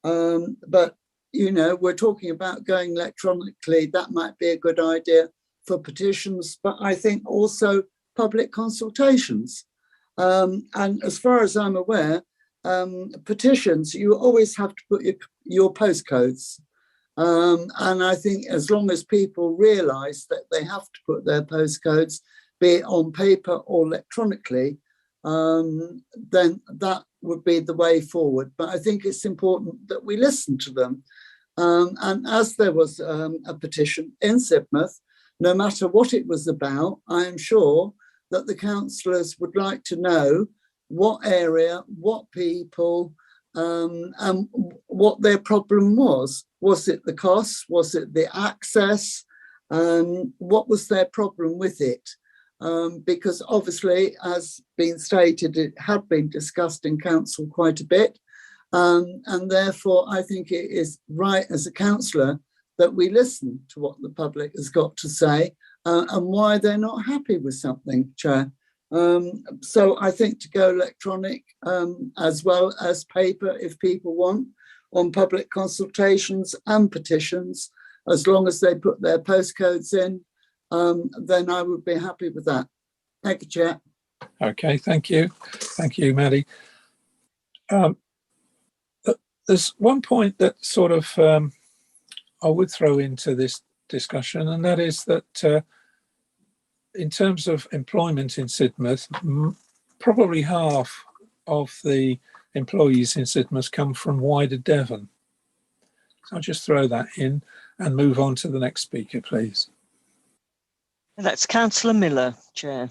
But, you know, we're talking about going electronically. That might be a good idea for petitions, but I think also public consultations. And as far as I'm aware, petitions, you always have to put your postcodes. And I think as long as people realise that they have to put their postcodes, be it on paper or electronically, then that would be the way forward. But I think it's important that we listen to them. And as there was a petition in Sidmouth, no matter what it was about, I am sure that the councillors would like to know what area, what people, and what their problem was. Was it the cost? Was it the access? What was their problem with it? Because obviously, as been stated, it had been discussed in council quite a bit. And therefore, I think it is right as a councillor that we listen to what the public has got to say and why they're not happy with something, Chair. So I think to go electronic as well as paper, if people want, on public consultations and petitions, as long as they put their postcodes in, then I would be happy with that. Thank you, Chair. Okay, thank you. Thank you, Maddie. There's one point that sort of I would throw into this discussion, and that is that in terms of employment in Sidmouth, probably half of the employees in Sidmouth come from wider Devon. So I'll just throw that in and move on to the next speaker, please. That's Councillor Miller, Chair.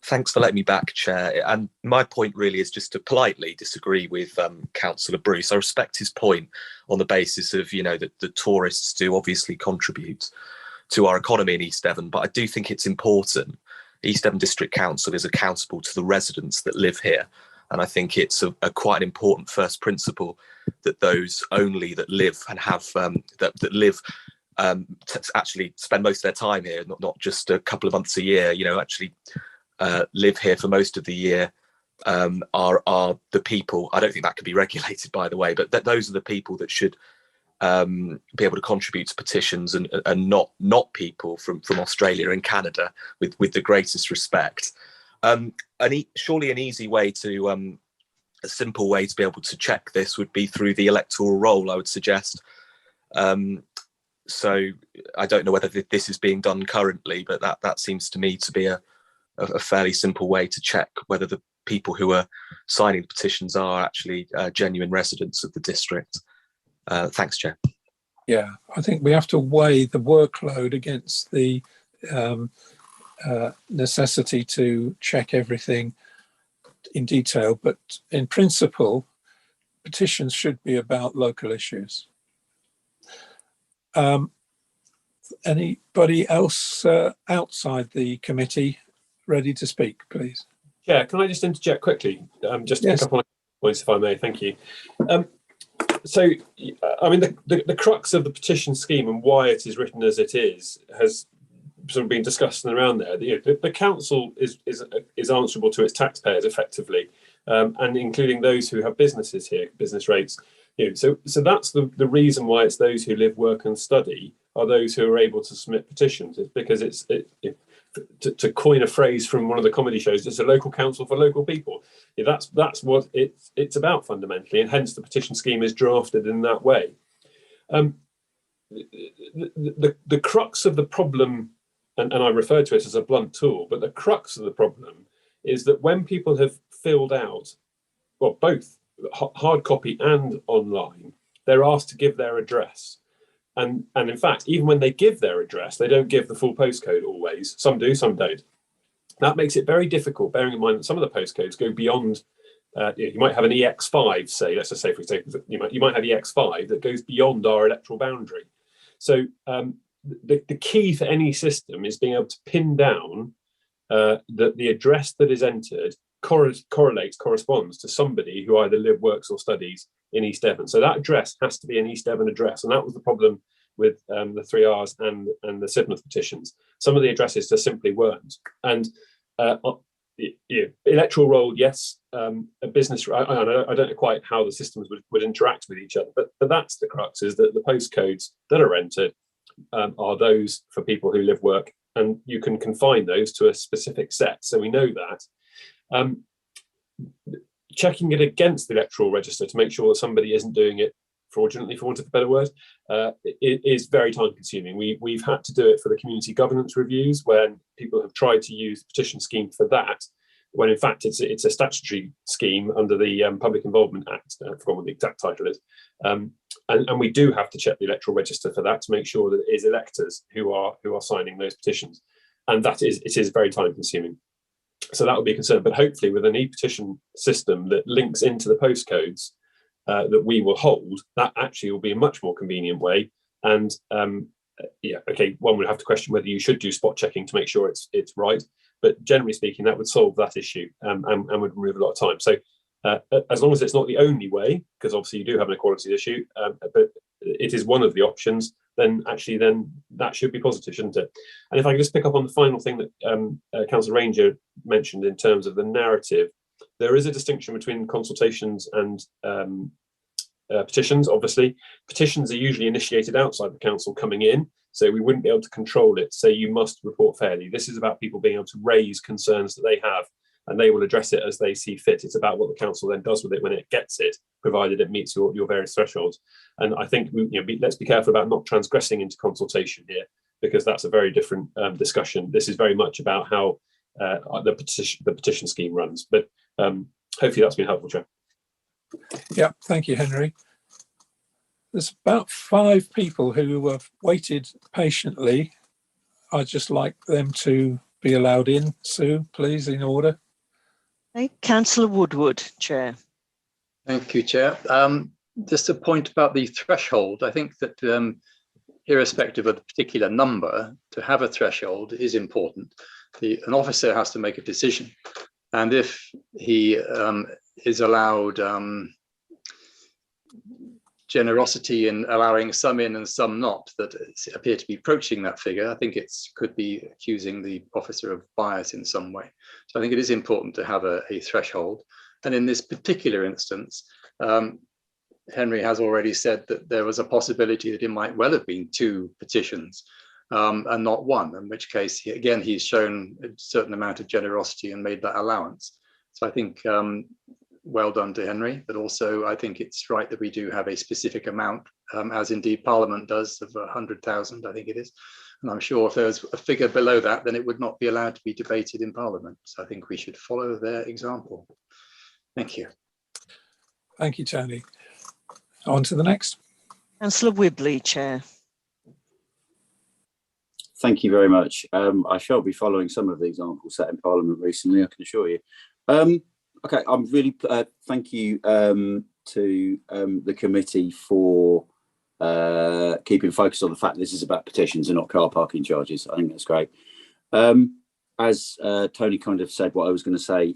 Thanks for letting me back, Chair. And my point really is just to politely disagree with Councillor Bruce. I respect his point on the basis of, you know, that the tourists do obviously contribute to our economy in East Devon, but I do think it's important. East Devon District Council is accountable to the residents that live here. And I think it's a quite an important first principle that those only that live and have, that live actually spend most of their time here, not just a couple of months a year, you know, actually live here for most of the year, are the people. I don't think that could be regulated, by the way, but those are the people that should be able to contribute to petitions, and not people from Australia and Canada, with the greatest respect. Surely an easy way to a simple way to be able to check this would be through the Electoral Roll, I would suggest. So I don't know whether this is being done currently, but that seems to me to be a fairly simple way to check whether the people who are signing the petitions are actually genuine residents of the district. Thanks, Chair. Yeah, I think we have to weigh the workload against the necessity to check everything in detail, but in principle, petitions should be about local issues. Anybody else outside the committee ready to speak, please? Yeah, can I just interject quickly? Just to pick up on points, if I may. Thank you. So, I mean, the crux of the petition scheme and why it is written as it is has sort of been discussed and around there. The council is answerable to its taxpayers effectively, and including those who have businesses here, business rates. So that's the reason why it's those who live, work, and study are those who are able to submit petitions. It's because to coin a phrase from one of the comedy shows, it's a local council for local people. That's what it's about fundamentally, and hence the petition scheme is drafted in that way. The crux of the problem, and I refer to it as a blunt tool, but the crux of the problem is that when people have filled out, well, both hard copy and online, they're asked to give their address. And in fact, even when they give their address, they don't give the full postcode always. Some do, some don't. That makes it very difficult, bearing in mind that some of the postcodes go beyond, you might have an EX5, say, let's just say, for example, you might have EX5 that goes beyond our electoral boundary. So the key for any system is being able to pin down that the address that is entered corresponds to somebody who either lives, works, or studies in East Devon. So that address has to be an East Devon address, and that was the problem with the 3Rs and the Sidmouth petitions. Some of the addresses just simply weren't. And electoral roll, yes, a business. I don't know quite how the systems would interact with each other, but that's the crux: is that the postcodes that are entered are those for people who live, work, and you can confine those to a specific set. So we know that. Checking it against the electoral register to make sure that somebody isn't doing it fraudulently, for want of a better word, it is very time consuming. We've had to do it for the community governance reviews when people have tried to use the petition scheme for that, when in fact it's a statutory scheme under the Public Involvement Act. I forgot what the exact title is. And we do have to check the electoral register for that to make sure that it is electors who are signing those petitions. And it is very time consuming. So that would be a concern, but hopefully with an e-petition system that links into the postcodes that we will hold, that actually will be a much more convenient way. And one would have to question whether you should do spot checking to make sure it's right. But generally speaking, that would solve that issue and would remove a lot of time. So as long as it's not the only way, because obviously you do have an equality issue, but it is one of the options, then that should be positive, shouldn't it? And if I can just pick up on the final thing that Councillor Ranger mentioned in terms of the narrative, there is a distinction between consultations and petitions. Obviously, petitions are usually initiated outside the council coming in, so we wouldn't be able to control it. So you must report fairly. This is about people being able to raise concerns that they have, and they will address it as they see fit. It's about what the council then does with it when it gets it, provided it meets your various thresholds. And I think let's be careful about not transgressing into consultation here, because that's a very different discussion. This is very much about how the petition scheme runs. But hopefully that's been helpful, Chair. Yeah, thank you, Henry. There's about 5 people who have waited patiently. I'd just like them to be allowed in. Sue, please, in order. Okay, Councillor Woodward, Chair. Thank you, Chair. Just a point about the threshold. I think that irrespective of the particular number, to have a threshold is important. An officer has to make a decision. And if he is allowed generosity in allowing some in and some not that appear to be approaching that figure, I think it could be accusing the officer of bias in some way. So I think it is important to have a threshold. And in this particular instance, Henry has already said that there was a possibility that it might well have been 2 petitions and not 1, in which case, he's shown a certain amount of generosity and made that allowance. So I think well done to Henry, but also I think it's right that we do have a specific amount, as indeed Parliament does, of 100,000, I think it is. And I'm sure if there was a figure below that, then it would not be allowed to be debated in Parliament. So I think we should follow their example. Thank you. Thank you, Tony. On to the next. Councillor Whibley, Chair. Thank you very much. I shall be following some of the examples set in Parliament recently, I can assure you. Okay, I'm really thank you to the committee for keeping focused on the fact this is about petitions and not car parking charges. I think that's great. As Tony kind of said what I was going to say,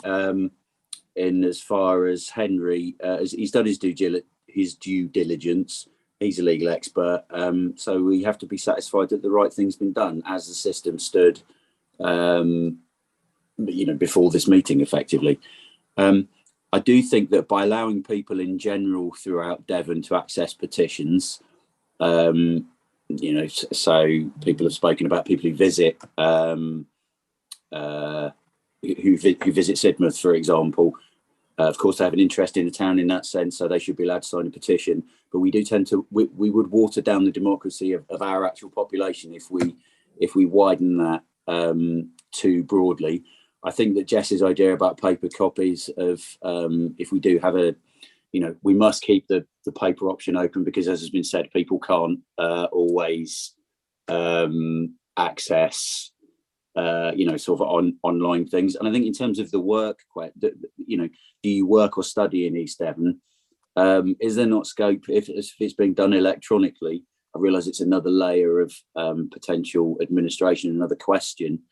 in as far as Henry, he's done his due diligence. He's a legal expert, so we have to be satisfied that the right thing's been done as the system stood, before this meeting, effectively. I do think that by allowing people in general throughout Devon to access petitions, so people have spoken about people who visit, who visit Sidmouth, for example. Of course, they have an interest in the town in that sense, so they should be allowed to sign a petition. But we do tend to, we would water down the democracy of our actual population if we widen that too broadly. I think that Jess's idea about paper copies of, if we do have we must keep the paper option open because, as has been said, people can't always access sort of online things. And I think in terms of the work, do you work or study in East Devon? Is there not scope, if it's being done electronically? I realise it's another layer of potential administration, another question.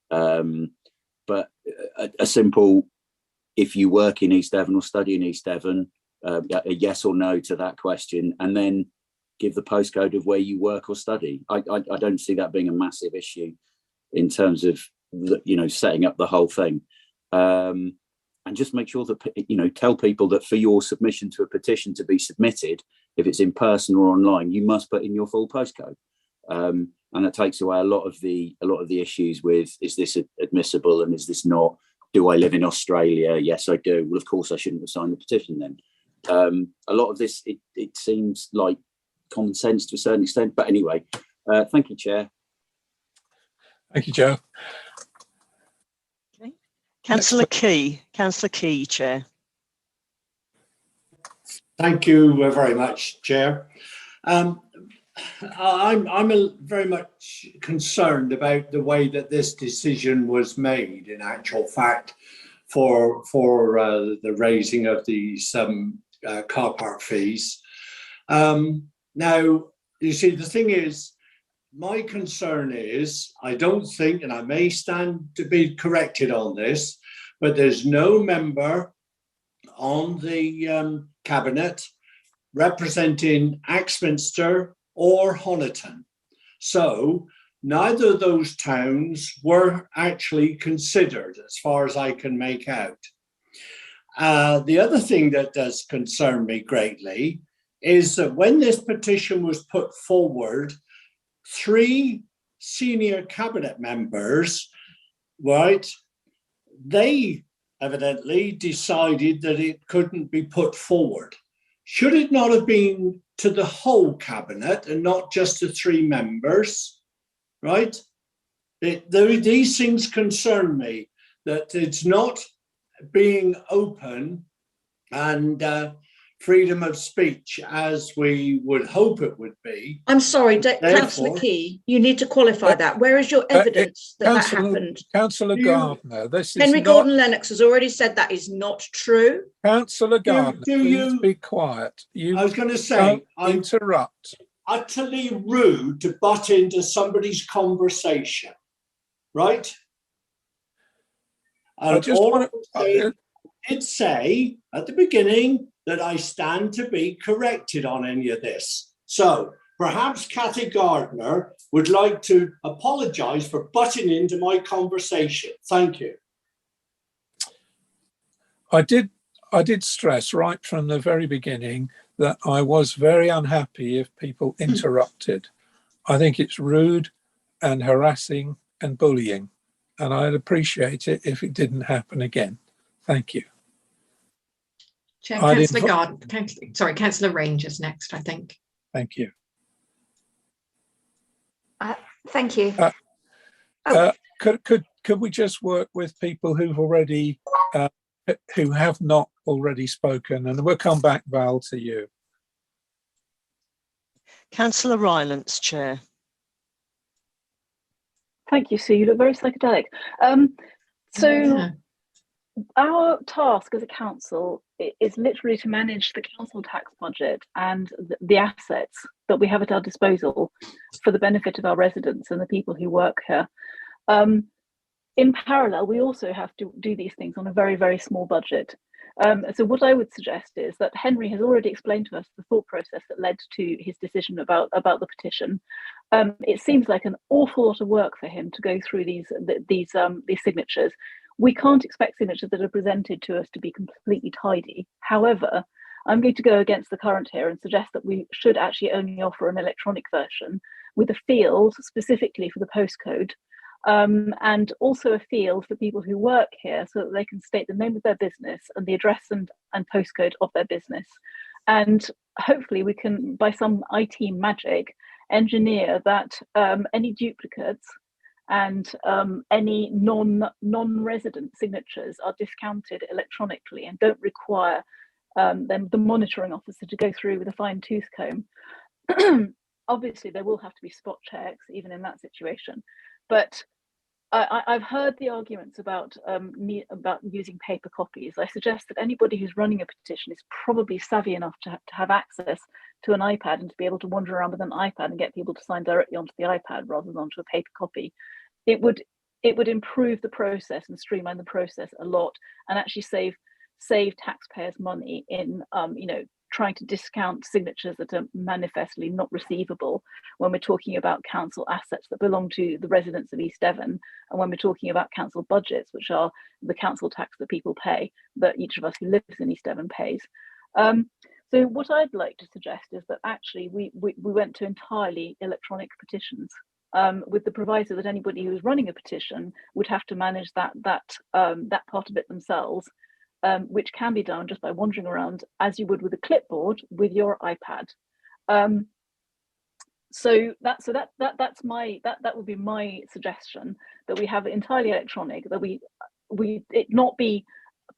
But a simple, if you work in East Devon or study in East Devon, a yes or no to that question, and then give the postcode of where you work or study. I don't see that being a massive issue in terms of setting up the whole thing, and just make sure that tell people that for your submission to a petition to be submitted, if it's in person or online, you must put in your full postcode, and that takes away a lot of the issues with, is this admissible and is this not? Do I live in Australia? Yes, I do. Well, of course I shouldn't have signed the petition then. A lot of this, it seems like common sense to a certain extent, but anyway, thank you, Chair. Thank you, Joe. Okay. Councillor Key, Chair. Thank you very much, Chair. I'm very much concerned about the way that this decision was made, in actual fact, for the raising of these car park fees. Now, you see, the thing is, my concern is, I don't think, and I may stand to be corrected on this, but there's no member on the cabinet representing Axminster or Honiton. So neither of those towns were actually considered, as far as I can make out. The other thing that does concern me greatly is that when this petition was put forward, 3 senior cabinet members, right, they evidently decided that it couldn't be put forward. Should it not have been to the whole cabinet and not just the 3 members, right? These things concern me, that it's not being open and freedom of speech as we would hope it would be. I'm sorry, Councillor Key, you need to qualify that. Where is your evidence that happened? Councillor Gardner, this is Henry Gordon Lennox has already said that is not true. Councillor Gardner, please be quiet. I was going to say, interrupt. Utterly rude to butt into somebody's conversation, right? I just want to say at the beginning that I stand to be corrected on any of this. So perhaps Cathy Gardner would like to apologise for butting into my conversation. Thank you. I did stress right from the very beginning that I was very unhappy if people interrupted. I think it's rude and harassing and bullying, and I'd appreciate it if it didn't happen again. Thank you. Chair, I'd Councillor Councillor Range is next, I think. Thank you. Thank you. Could we just work with people who've already who have not already spoken, and we'll come back, Val, to you. Councillor Rylance, Chair. Thank you, Sue. You look very psychedelic. Our task as a council is literally to manage the council tax budget and the assets that we have at our disposal for the benefit of our residents and the people who work here. In parallel, we also have to do these things on a very, very small budget. So what I would suggest is that Henry has already explained to us the thought process that led to his decision about the petition. It seems like an awful lot of work for him to go through these signatures. We can't expect signatures that are presented to us to be completely tidy. However, I'm going to go against the current here and suggest that we should actually only offer an electronic version with a field specifically for the postcode, and also a field for people who work here so that they can state the name of their business and the address and postcode of their business. And hopefully we can, by some IT magic, engineer that any duplicates and any non-resident signatures are discounted electronically and don't require the monitoring officer to go through with a fine-tooth comb. Obviously, there will have to be spot checks even in that situation, but I've heard the arguments about using paper copies. I suggest that anybody who's running a petition is probably savvy enough to have access to an iPad and to be able to wander around with an iPad and get people to sign directly onto the iPad rather than onto a paper copy. It would improve the process and streamline the process a lot, and actually save taxpayers money in trying to discount signatures that are manifestly not receivable when we're talking about council assets that belong to the residents of East Devon, and when we're talking about council budgets, which are the council tax that people pay, that each of us who lives in East Devon pays. So what I'd like to suggest is that actually we went to entirely electronic petitions, with the proviso that anybody who is running a petition would have to manage that part of it themselves, which can be done just by wandering around as you would with a clipboard with your iPad. So that would be my suggestion, that we have it entirely electronic, that it not be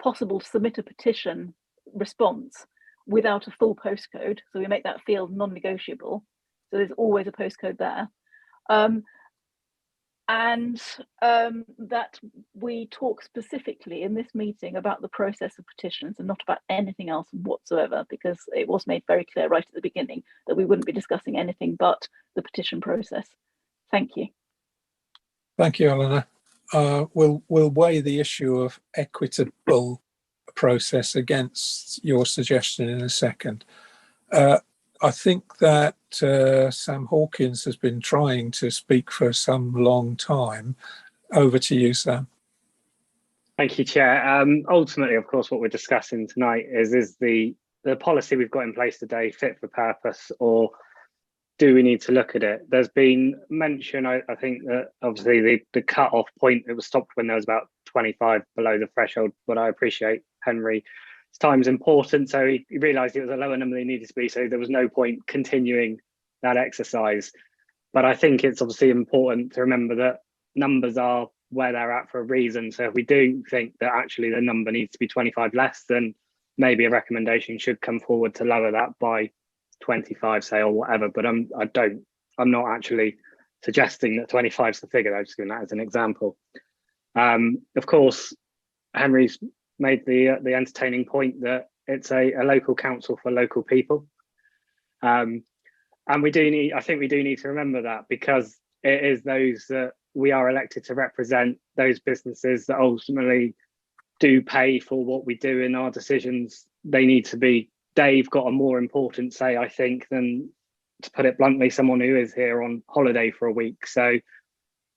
possible to submit a petition response without a full postcode. So we make that field non-negotiable. So there's always a postcode there. That we talk specifically in this meeting about the process of petitions and not about anything else whatsoever, because it was made very clear right at the beginning that we wouldn't be discussing anything but the petition process. Thank you. Thank you, Eleanor. We'll weigh the issue of equitable process against your suggestion in a second. I think that Sam Hawkins has been trying to speak for some long time. Over to you, Sam. Thank you, Chair. Ultimately, of course, what we're discussing tonight is the policy we've got in place today fit for purpose, or do we need to look at it? There's been mention, I think, that obviously the cut-off point, it was stopped when there was about 25 below the threshold, but I appreciate Henry. Time's important, so he realised it was a lower number than he needed to be, so there was no point continuing that exercise. But I think it's obviously important to remember that numbers are where they're at for a reason. So if we do think that actually the number needs to be 25 less, then maybe a recommendation should come forward to lower that by 25, say, or whatever. But I'm not actually suggesting that 25 is the figure. I'm just giving that as an example. Of course, Henry's made the entertaining point that it's a local council for local people, and I think we do need to remember that, because it is those that we are elected to represent, those businesses that ultimately do pay for what we do in our decisions. They've got a more important say, I think, than, to put it bluntly, someone who is here on holiday for a week. So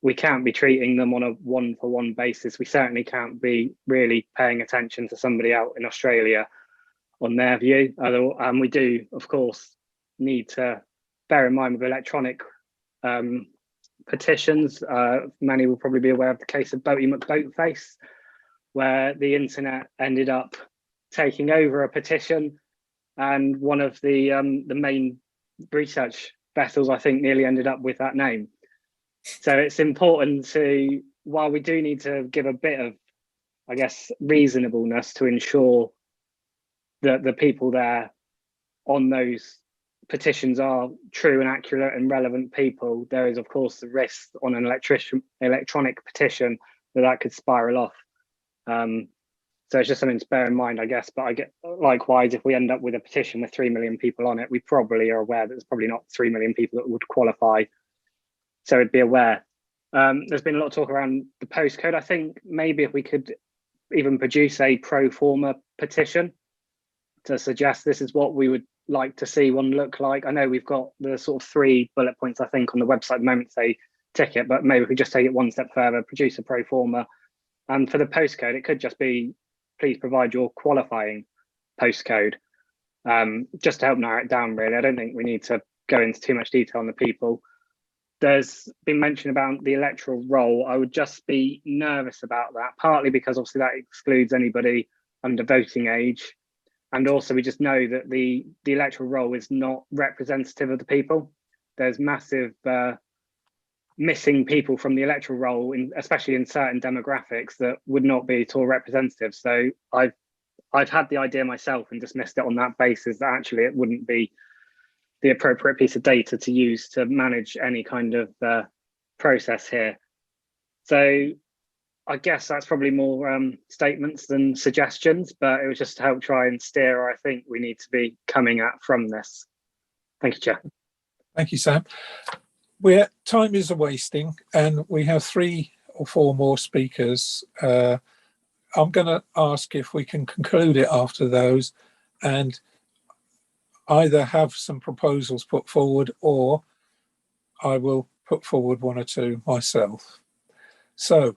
we can't be treating them on a one-for-one basis. We certainly can't be really paying attention to somebody out in Australia on their view. And we do, of course, need to bear in mind with electronic petitions. Many will probably be aware of the case of Boaty McBoatface, where the internet ended up taking over a petition, and one of the main research vessels, I think, nearly ended up with that name. So it's important to, while we do need to give a bit of, I guess, reasonableness to ensure that the people there on those petitions are true and accurate and relevant people, there is of course the risk on an electronic petition that could spiral off. So it's just something to bear in mind, I guess. But I get, likewise, if we end up with a petition with 3 million people on it, we probably are aware that there's probably not 3 million people that would qualify. So it'd be aware. There's been a lot of talk around the postcode. I think maybe if we could even produce a pro forma petition to suggest this is what we would like to see one look like. I know we've got the sort of 3 bullet points, I think, on the website at the moment say tick it, but maybe if we just take it one step further, produce a pro forma. And for the postcode, it could just be, please provide your qualifying postcode, just to help narrow it down, really. I don't think we need to go into too much detail on the people. There's been mention about the electoral roll. I would just be nervous about that, partly because obviously that excludes anybody under voting age. And also we just know that the electoral roll is not representative of the people. There's massive missing people from the electoral roll, especially in certain demographics, that would not be at all representative. So I've had the idea myself and dismissed it on that basis, that actually it wouldn't be the appropriate piece of data to use to manage any kind of process here. So I guess that's probably more statements than suggestions, but it was just to help try and steer where I think we need to be coming at from this. Thank you, Chair. Thank you, Sam. Time is wasting, and we have 3 or 4 more speakers. I'm going to ask if we can conclude it after those and either have some proposals put forward, or I will put forward 1 or 2 myself. So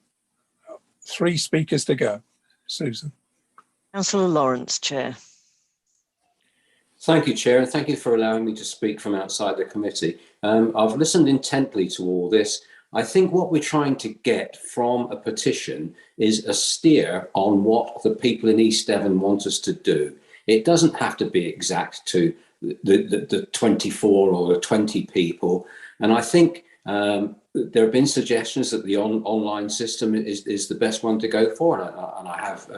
3 speakers to go. Susan. Councillor Lawrence, Chair. Thank you, Chair, and thank you for allowing me to speak from outside the committee. I've listened intently to all this. I think what we're trying to get from a petition is a steer on what the people in East Devon want us to do. It doesn't have to be exact to the 24 or the 20 people. And I think there have been suggestions that the online system is the best one to go for. And I have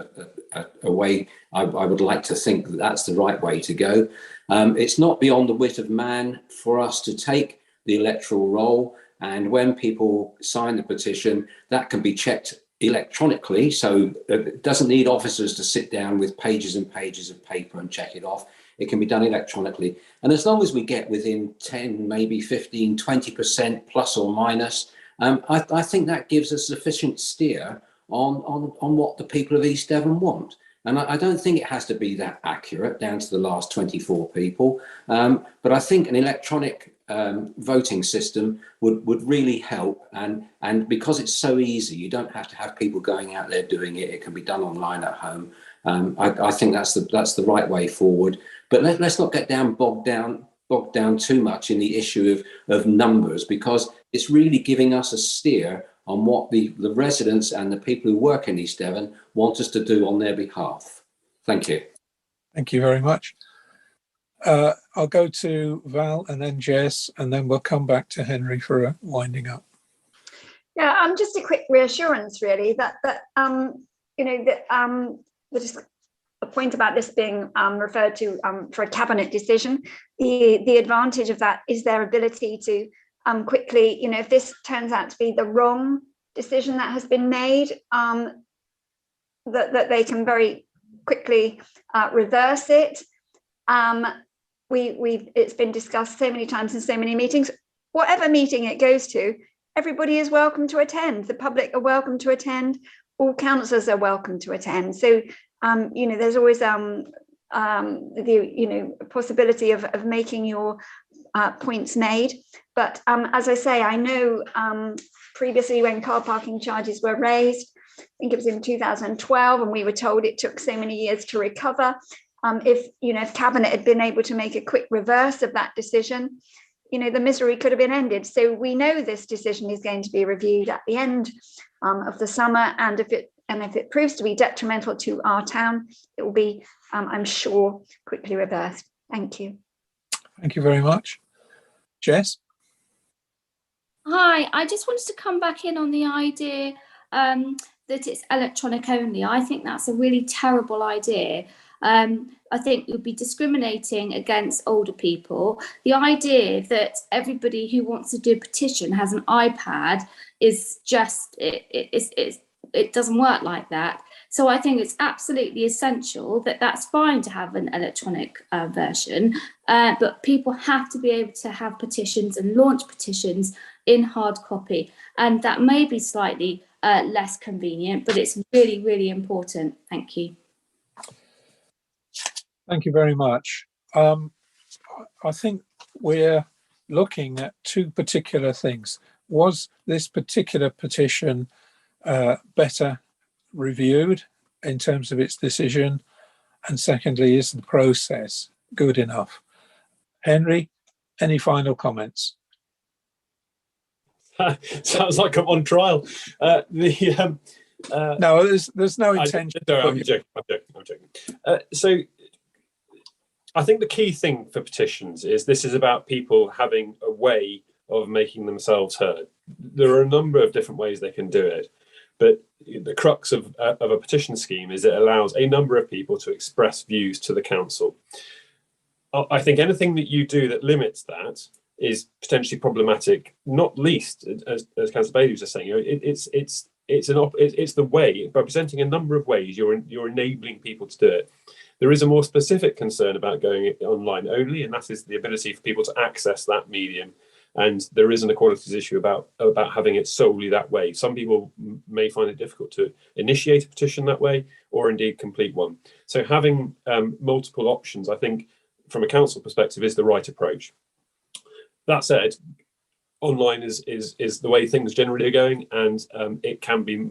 a way, I would like to think that that's the right way to go. It's not beyond the wit of man for us to take the electoral roll, and when people sign the petition, that can be checked electronically. So it doesn't need officers to sit down with pages and pages of paper and check it off. It can be done electronically. And as long as we get within 10, maybe 15, 20% plus or minus, I think that gives us sufficient steer on what the people of East Devon want. And I don't think it has to be that accurate down to the last 24 people. But I think an electronic voting system would really help. And because it's so easy, you don't have to have people going out there doing it. It can be done online at home. I think that's the right way forward. But let's not get bogged down too much in the issue of numbers, because it's really giving us a steer on what the residents and the people who work in East Devon want us to do on their behalf. Thank you. Thank you very much. I'll go to Val and then Jess, and then we'll come back to Henry for a winding up. Yeah, just a quick reassurance, really, that just a point about this being referred to for a cabinet decision. The advantage of that is their ability to quickly, if this turns out to be the wrong decision that has been made, that they can very quickly reverse it. It's been discussed so many times in so many meetings. Whatever meeting it goes to, everybody is welcome to attend. The public are welcome to attend. All councillors are welcome to attend. So, there's always the possibility of making your points made. But as I say, I know previously when car parking charges were raised, I think it was in 2012, and we were told it took so many years to recover. If Cabinet had been able to make a quick reverse of that decision, the misery could have been ended. So we know this decision is going to be reviewed at the end of the summer, and if it And if it proves to be detrimental to our town, it will be, I'm sure, quickly reversed. Thank you. Thank you very much. Jess? Hi, I just wanted to come back in on the idea that it's electronic only. I think that's a really terrible idea. I think it would be discriminating against older people. The idea that everybody who wants to do a petition has an iPad is just, it doesn't work like that. So I think it's absolutely essential that that's fine to have an electronic version, but people have to be able to have petitions and launch petitions in hard copy. And that may be slightly less convenient, but it's really, really important. Thank you. Thank you very much. I think we're looking at two particular things. Was this particular petition better reviewed in terms of its decision? And secondly, is the process good enough? Henry, any final comments? Sounds like I'm on trial. No, there's no intention. I'm joking. So I think the key thing for petitions is this is about people having a way of making themselves heard. There are a number of different ways they can do it, but the crux of a petition scheme is it allows a number of people to express views to the council. I think anything that you do that limits that is potentially problematic, not least, as Councillor Bailey was just saying, it's the way, by presenting a number of ways, you're enabling people to do it. There is a more specific concern about going online only, and that is the ability for people to access that medium. And there is an equalities issue about having it solely that way. Some people may find it difficult to initiate a petition that way, or indeed complete one. So having multiple options, I think, from a council perspective, is the right approach. That said, online is the way things generally are going, and it can be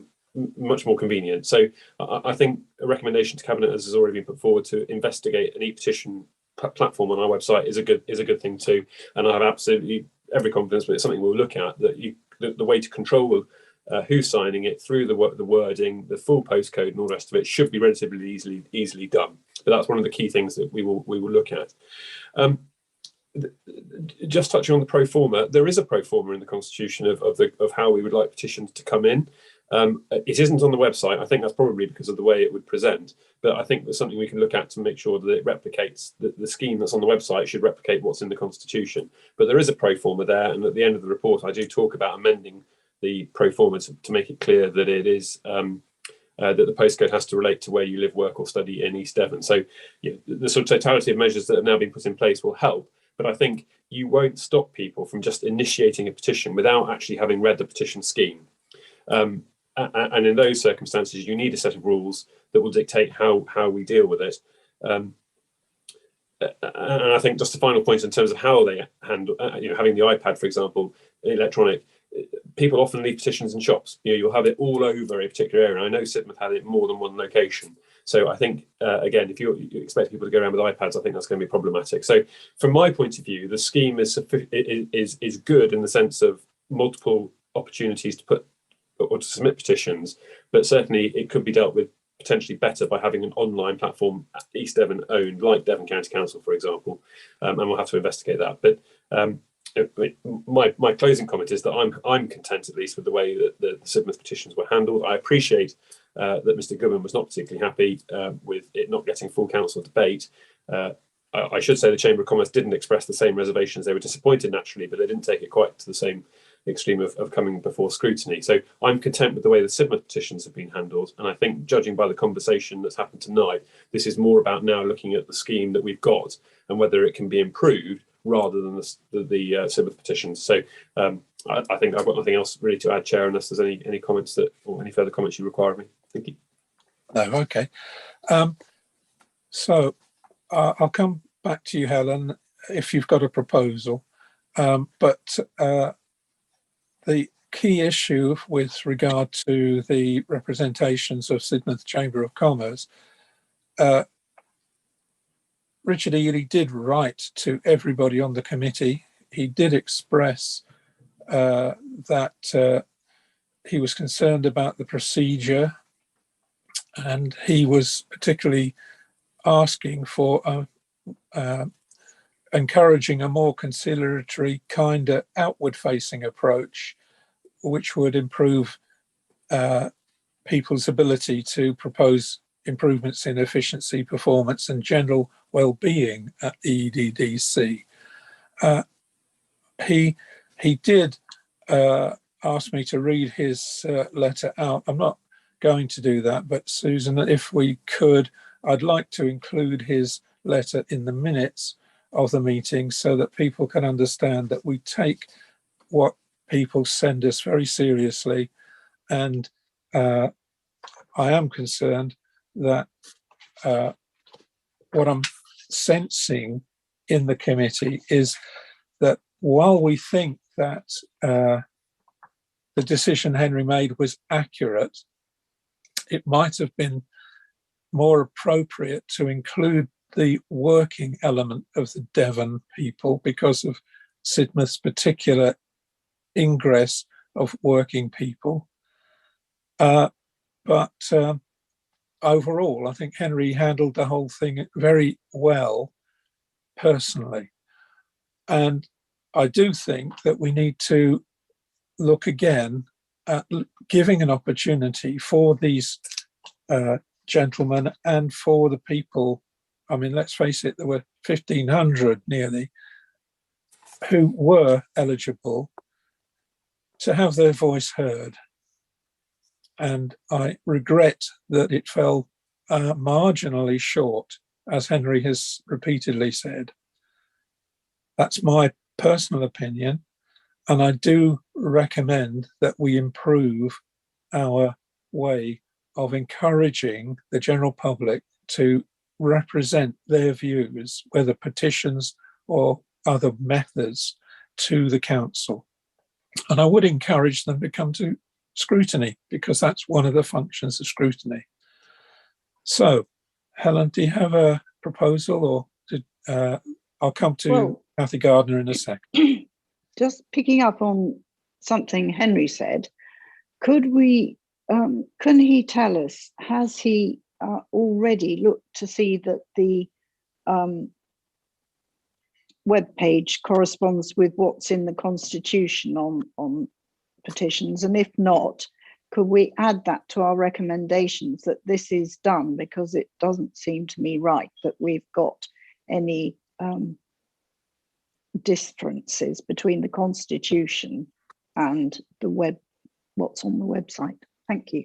much more convenient. So I think a recommendation to Cabinet, as has already been put forward, to investigate an e-petition platform on our website is a good thing too. And I have absolutely every confidence, but it's something we'll look at, that the way to control who's signing it through the wording, the full postcode, and all the rest of it should be relatively easily done. But that's one of the key things that we will look at. Just touching on the pro forma, there is a pro forma in the Constitution of how we would like petitions to come in. It isn't on the website. I think that's probably because of the way it would present, but I think there's something we can look at to make sure that it replicates the scheme that's on the website should replicate what's in the Constitution. But there is a pro forma there, and at the end of the report I do talk about amending the pro forma to make it clear that it is that the postcode has to relate to where you live, work or study in East Devon. So the sort of totality of measures that have now been put in place will help, but I think you won't stop people from just initiating a petition without actually having read the petition scheme. And in those circumstances, you need a set of rules that will dictate how we deal with it. And I think just a final point in terms of how they handle, having the iPad, for example, electronic, people often leave petitions in shops. You'll have it all over a particular area. I know Sidmouth had it in more than one location. So I think, again, if you expect people to go around with iPads, I think that's going to be problematic. So from my point of view, the scheme is good in the sense of multiple opportunities to put or to submit petitions, but certainly it could be dealt with potentially better by having an online platform East Devon owned, like Devon County Council, for example, and we'll have to investigate that. But my closing comment is that I'm content, at least, with the way that the Sidmouth petitions were handled. I appreciate that Mr. Goodman was not particularly happy with it not getting full council debate. I should say the Chamber of Commerce didn't express the same reservations. They were disappointed, naturally, but they didn't take it quite to the same extreme of coming before scrutiny. So I'm content with the way the Sidmouth petitions have been handled, and I think, judging by the conversation that's happened tonight, this is more about now looking at the scheme that we've got and whether it can be improved rather than the Sidmouth petitions. So I think I've got nothing else really to add, Chair, unless there's any comments or any further comments you require of me. Thank you. No, okay. So I'll come back to you, Helen, if you've got a proposal. But the key issue with regard to the representations of Sidmouth Chamber of Commerce, Richard Ely did write to everybody on the committee. He did express that he was concerned about the procedure and he was particularly asking for encouraging a more conciliatory, kinder, outward-facing approach, which would improve people's ability to propose improvements in efficiency, performance, and general well-being at the EDDC. He did ask me to read his letter out. I'm not going to do that, but Susan, if we could, I'd like to include his letter in the minutes of the meeting so that people can understand that we take what people send us very seriously. And I am concerned that what I'm sensing in the committee is that while we think that the decision Henry made was accurate, it might have been more appropriate to include the working element of the Devon people because of Sidmouth's particular ingress of working people. But overall, I think Henry handled the whole thing very well personally. And I do think that we need to look again at giving an opportunity for these gentlemen and for the people. I mean, let's face it, there were 1,500 nearly who were eligible to have their voice heard. And I regret that it fell marginally short, as Henry has repeatedly said. That's my personal opinion. And I do recommend that we improve our way of encouraging the general public to represent their views, whether petitions or other methods, to the council. And I would encourage them to come to scrutiny, because that's one of the functions of scrutiny. So, Helen, do you have a proposal, or I'll come to Kathy Gardner in a second. Just picking up on something Henry said, could we, can he tell us, has he already looked to see that the web page corresponds with what's in the Constitution on petitions? And if not, could we add that to our recommendations that this is done? Because it doesn't seem to me right that we've got any differences between the Constitution and the web, what's on the website. Thank you.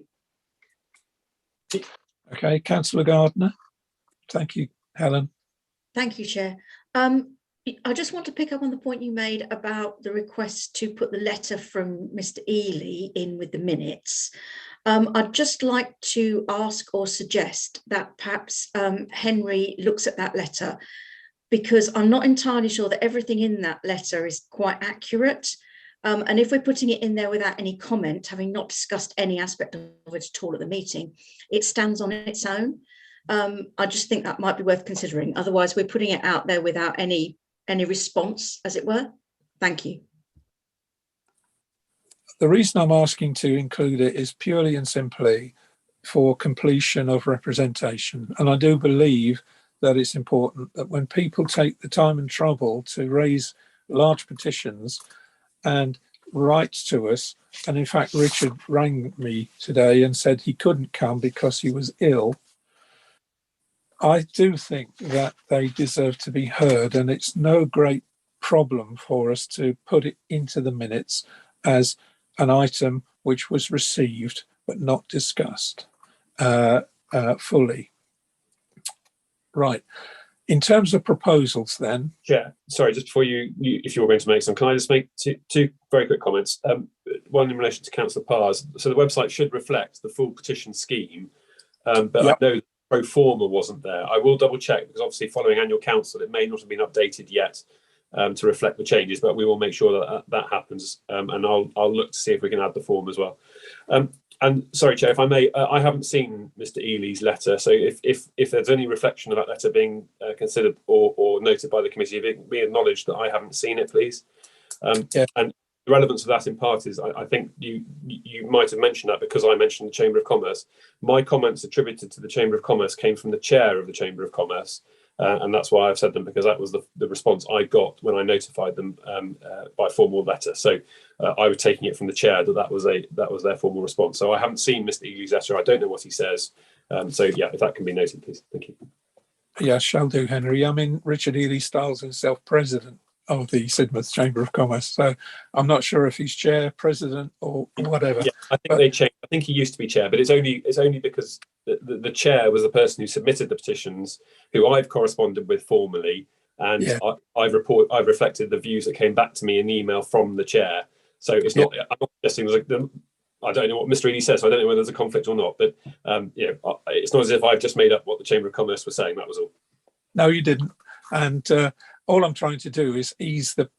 Okay, Councillor Gardner. Thank you, Helen. Thank you, Chair. I just want to pick up on the point you made about the request to put the letter from Mr. Ely in with the minutes. I'd just like to ask or suggest that perhaps Henry looks at that letter, because I'm not entirely sure that everything in that letter is quite accurate. And if we're putting it in there without any comment, having not discussed any aspect of it at all at the meeting, it stands on its own. I just think that might be worth considering. Otherwise, we're putting it out there without any response, as it were. Thank you. The reason I'm asking to include it is purely and simply for completion of representation. And I do believe that it's important that when people take the time and trouble to raise large petitions and write to us, and in fact, Richard rang me today and said he couldn't come because he was ill, I do think that they deserve to be heard, and it's no great problem for us to put it into the minutes as an item which was received but not discussed fully. Right. In terms of proposals then. Yeah, sorry, just before you if you're going to make some, can I just make two very quick comments? One in relation to Councillor Parr's. So the website should reflect the full petition scheme, but yep. I know pro forma wasn't there. I will double check, because obviously following annual council, it may not have been updated yet to reflect the changes, but we will make sure that that happens, and I'll look to see if we can add the form as well. And sorry, Chair, if I may, I haven't seen Mr. Ely's letter, so if there's any reflection of that letter being considered or noted by the committee, if it can be acknowledged that I haven't seen it, please. Yeah. And the relevance of that in part is I think you might have mentioned that because I mentioned the Chamber of Commerce. My comments attributed to the Chamber of Commerce came from the chair of the Chamber of Commerce, and that's why I've said them, because that was the response I got when I notified them by formal letter. So I was taking it from the chair that was their formal response. So I haven't seen Mr. Eagley's letter. I don't know what he says. So yeah, if that can be noted, please. Thank you. Yes, shall do, Henry. I mean, Richard Ely styles himself president of the Sidmouth Chamber of Commerce, so I'm not sure if he's chair, president, or whatever. Yeah, I think they changed. I think he used to be chair, but it's only because the chair was the person who submitted the petitions, who I've corresponded with formally, and Yeah. I've reflected the views that came back to me in email from the chair. So it's not. I'm not suggesting I don't know what Mr. Ely says, so I don't know whether there's a conflict or not. But it's not as if I've just made up what the Chamber of Commerce was saying. That was all. No, you didn't. And all I'm trying to do is ease the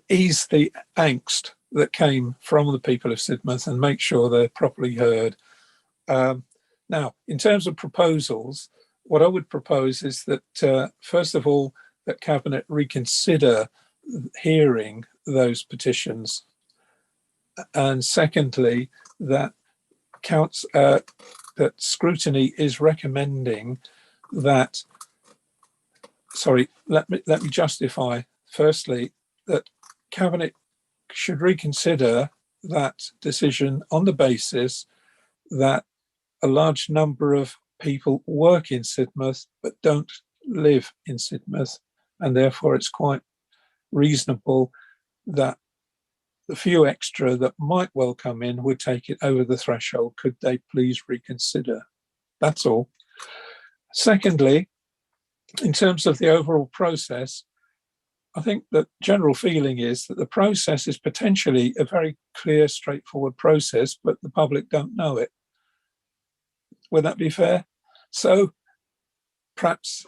ease the angst that came from the people of Sidmouth and make sure they're properly heard. Now, in terms of proposals, what I would propose is that first of all, that Cabinet reconsider hearing those petitions, and secondly, that that Scrutiny is recommending that. Sorry, let me justify. Firstly, that Cabinet should reconsider that decision on the basis that a large number of people work in Sidmouth but don't live in Sidmouth, and therefore it's quite reasonable that the few extra that might well come in would take it over the threshold. Could they please reconsider? That's all. Secondly, in terms of the overall process, I think the general feeling is that the process is potentially a very clear, straightforward process, but the public don't know it. Would that be fair? So perhaps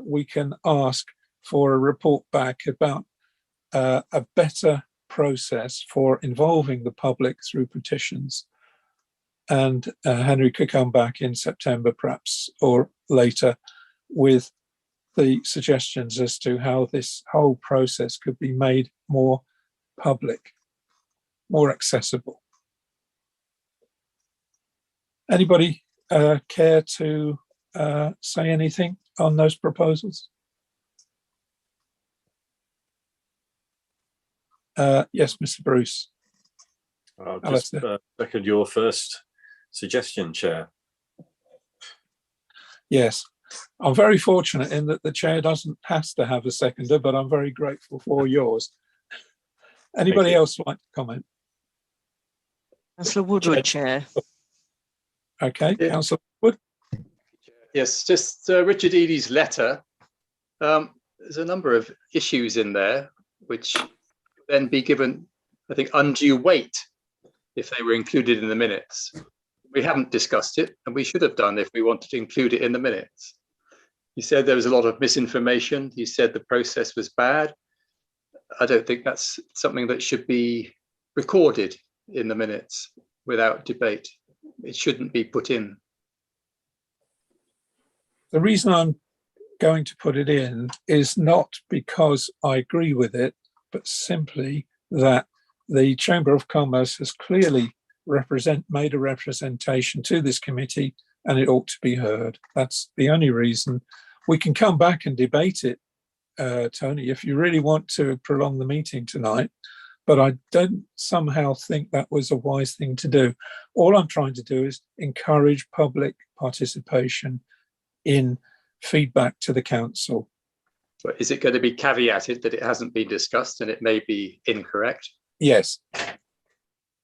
we can ask for a report back about a better process for involving the public through petitions. And Henry could come back in September perhaps, or later, with the suggestions as to how this whole process could be made more public, more accessible. Anybody care to say anything on those proposals? Yes, Mr. Bruce. I'll just second your first suggestion, Chair. Yes, I'm very fortunate in that the chair has to have a seconder, but I'm very grateful for yours. Anybody else like to comment? Councillor Woodward, Chair. Okay, Councillor Woodward. Yes, just Richard Eady's letter. There's a number of issues in there which then be given, I think, undue weight if they were included in the minutes. We haven't discussed it, and we should have done if we wanted to include it in the minutes. He said there was a lot of misinformation. He said the process was bad. I don't think that's something that should be recorded in the minutes without debate. It shouldn't be put in. The reason I'm going to put it in is not because I agree with it, but simply that the Chamber of Commerce has clearly made a representation to this committee, and it ought to be heard. That's the only reason. We can come back and debate it, Tony, if you really want to prolong the meeting tonight, but I don't somehow think that was a wise thing to do. All I'm trying to do is encourage public participation in feedback to the council. But is it going to be caveated that it hasn't been discussed and it may be incorrect? Yes,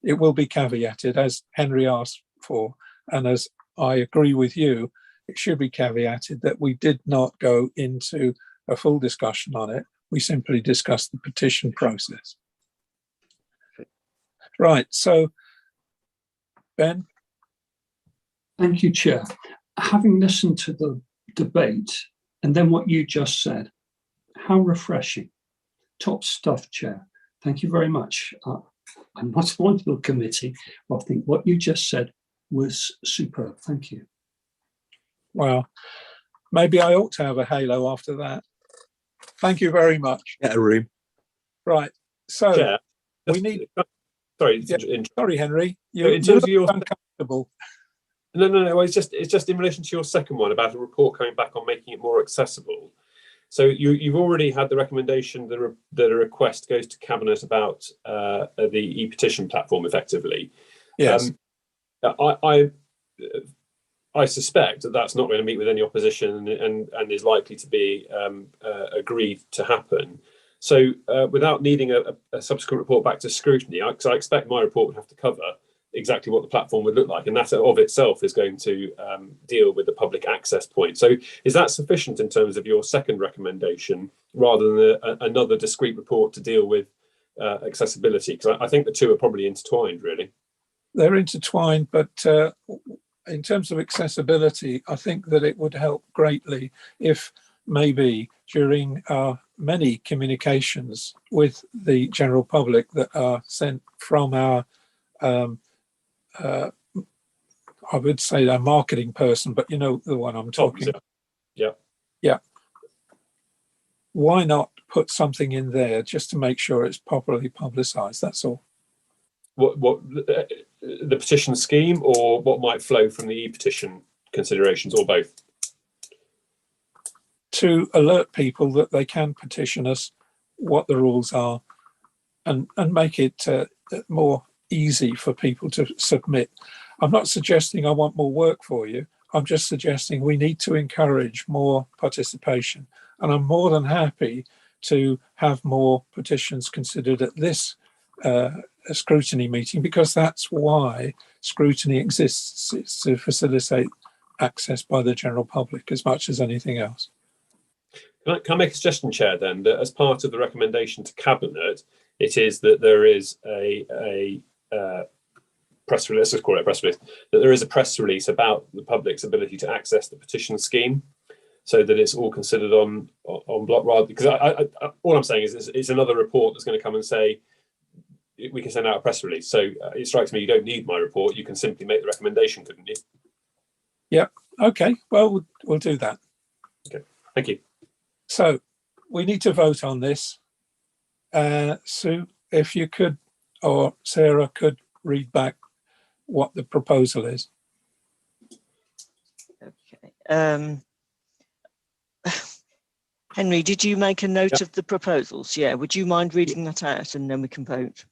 it will be caveated, as Henry asked for, and as I agree with you, it should be caveated that we did not go into a full discussion on it. We simply discussed the petition process. Right, so Ben. Thank you, Chair. Having listened to the debate and then what you just said, how refreshing. Top stuff, Chair. Thank you very much. I'm not a member of the committee, but I think what you just said was superb. Thank you. Well, maybe I ought to have a halo after that. Thank you very much. Get a room. Right. So Chair, we need. Sorry, sorry, Henry. in terms of your uncomfortable. No. It's just in relation to your second one about a report coming back on making it more accessible. So you've already had the recommendation that a request goes to Cabinet about the e-petition platform effectively. Yes. I suspect that that's not going to meet with any opposition and is likely to be agreed to happen. So without needing a subsequent report back to scrutiny, because I expect my report would have to cover exactly what the platform would look like, and that of itself is going to deal with the public access point. So is that sufficient in terms of your second recommendation rather than another discrete report to deal with accessibility? Because I think the two are probably intertwined, really. They're intertwined, but in terms of accessibility, I think that it would help greatly if maybe during our many communications with the general public that are sent from our I would say our marketing person, but you know the one I'm talking about. Yeah. Why not put something in there just to make sure it's properly publicised? That's all. What the petition scheme, or what might flow from the e-petition considerations, or both? To alert people that they can petition us, what the rules are, and make it more easy for people to submit. I'm not suggesting I want more work for you. I'm just suggesting we need to encourage more participation. And I'm more than happy to have more petitions considered at this scrutiny meeting, because that's why scrutiny exists. It's to facilitate access by the general public as much as anything else. Can I make a suggestion, Chair, then, that as part of the recommendation to Cabinet, it is that there is a press release, let's call it a press release, that there is a press release about the public's ability to access the petition scheme, so that it's all considered on block, rather, because all I'm saying is it's another report that's going to come and say we can send out a press release. So it strikes me you don't need my report, you can simply make the recommendation, couldn't you? Yeah, okay, well, we'll do that. Okay, thank you. So we need to vote on this. Sue, if you could, or Sarah could read back what the proposal is. Okay. Henry, did you make a note of the proposals? Yeah, would you mind reading that out and then we can vote?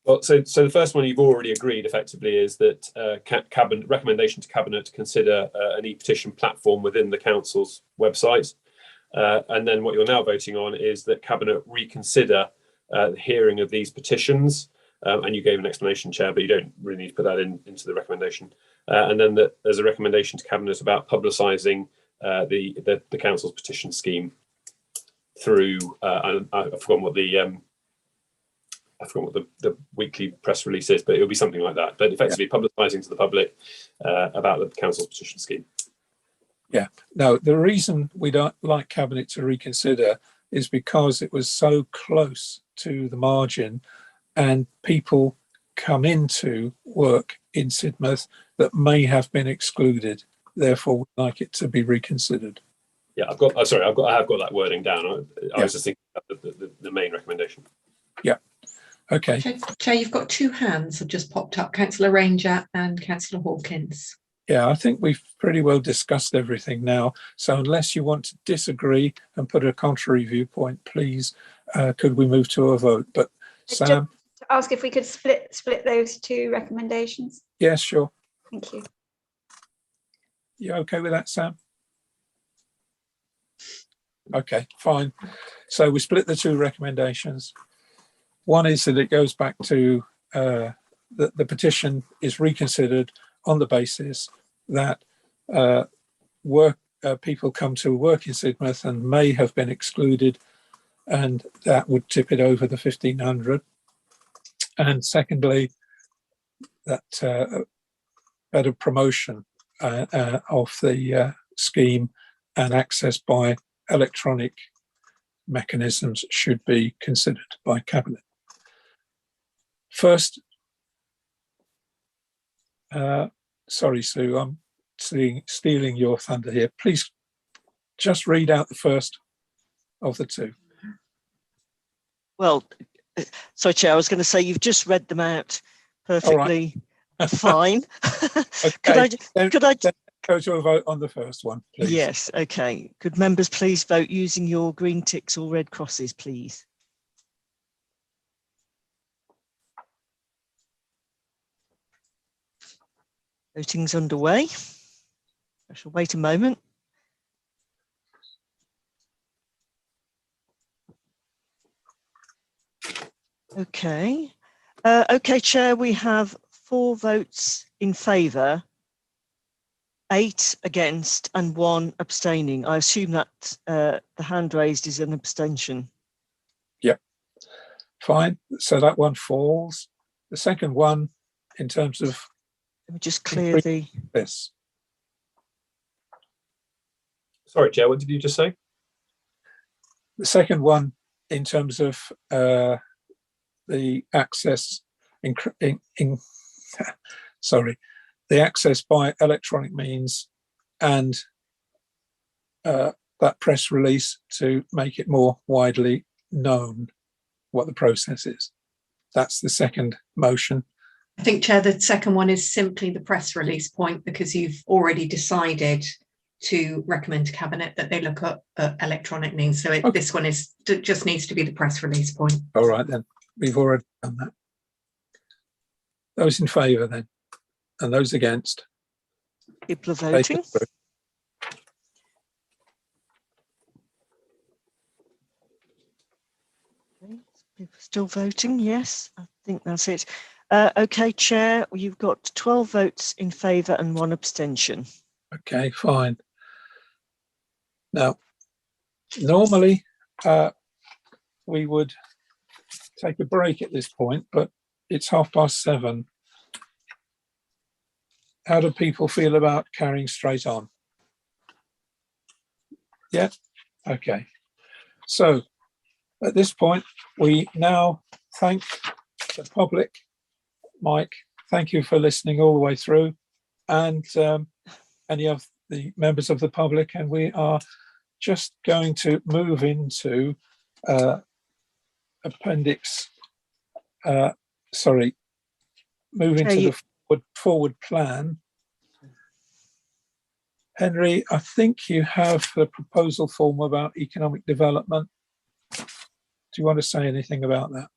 Well, so the first one you've already agreed effectively is that Cabinet recommendation to Cabinet to consider an e-petition platform within the Council's website. And then what you're now voting on is that Cabinet reconsider the hearing of these petitions. And you gave an explanation, Chair, but you don't really need to put that into the recommendation. And then that there's a recommendation to Cabinet about publicising the Council's petition scheme through, I've forgotten what the weekly press release is, but it'll be something like that. But effectively publicising to the public about the Council's petition scheme. Yeah, no, the reason we don't like Cabinet to reconsider is because it was so close to the margin and people come into work in Sidmouth that may have been excluded. Therefore, we'd like it to be reconsidered. Yeah, I have got that wording down. I was just thinking about the main recommendation. Yeah. Okay. Chair, you've got two hands have just popped up, Councillor Ranger and Councillor Hawkins. Yeah, I think we've pretty well discussed everything now. So unless you want to disagree and put a contrary viewpoint, please, could we move to a vote? But Sam? Just to ask if we could split those two recommendations. Yes, sure. Thank you. You okay with that, Sam? Okay, fine. So we split the two recommendations. One is that it goes back to the petition is reconsidered on the basis that people come to work in Sidmouth and may have been excluded, and that would tip it over the 1,500. And secondly, that better promotion of the scheme and access by electronic mechanisms should be considered by Cabinet. First, sorry, Sue, I'm stealing your thunder here. Please just read out the first of the two. Well, Sorry, Chair, I was going to say you've just read them out perfectly fine. Okay. Could I go to a vote on the first one, please? Yes, okay. Could members please vote using your green ticks or red crosses, please? Voting's underway. I shall wait a moment. Okay. Okay, Chair, we have 4 votes in favour, 8 against and 1 abstaining. I assume that the hand raised is an abstention. Yep. Fine. So that one falls. The second one, in terms of... Let me just clear this. Sorry, Chair, what did you just say? The second one, in terms of the access, the access by electronic means and that press release to make it more widely known what the process is. That's the second motion. I think, Chair, the second one is simply the press release point, because you've already decided to recommend to Cabinet that they look at electronic means. So this one just needs to be the press release point. All right, then. We've already done that. Those in favour, then, and those against? People are voting. People still voting, yes, I think that's it. Okay, Chair, you've got 12 votes in favour and 1 abstention. Okay, fine. Now, normally we would take a break at this point, but it's 7:30. How do people feel about carrying straight on? Yeah, okay. So at this point, we now thank the public. Mike, thank you for listening all the way through, and any of the members of the public, and we are just going to move into move into the forward plan. Henry, I think you have the proposal form about economic development. Do you want to say anything about that?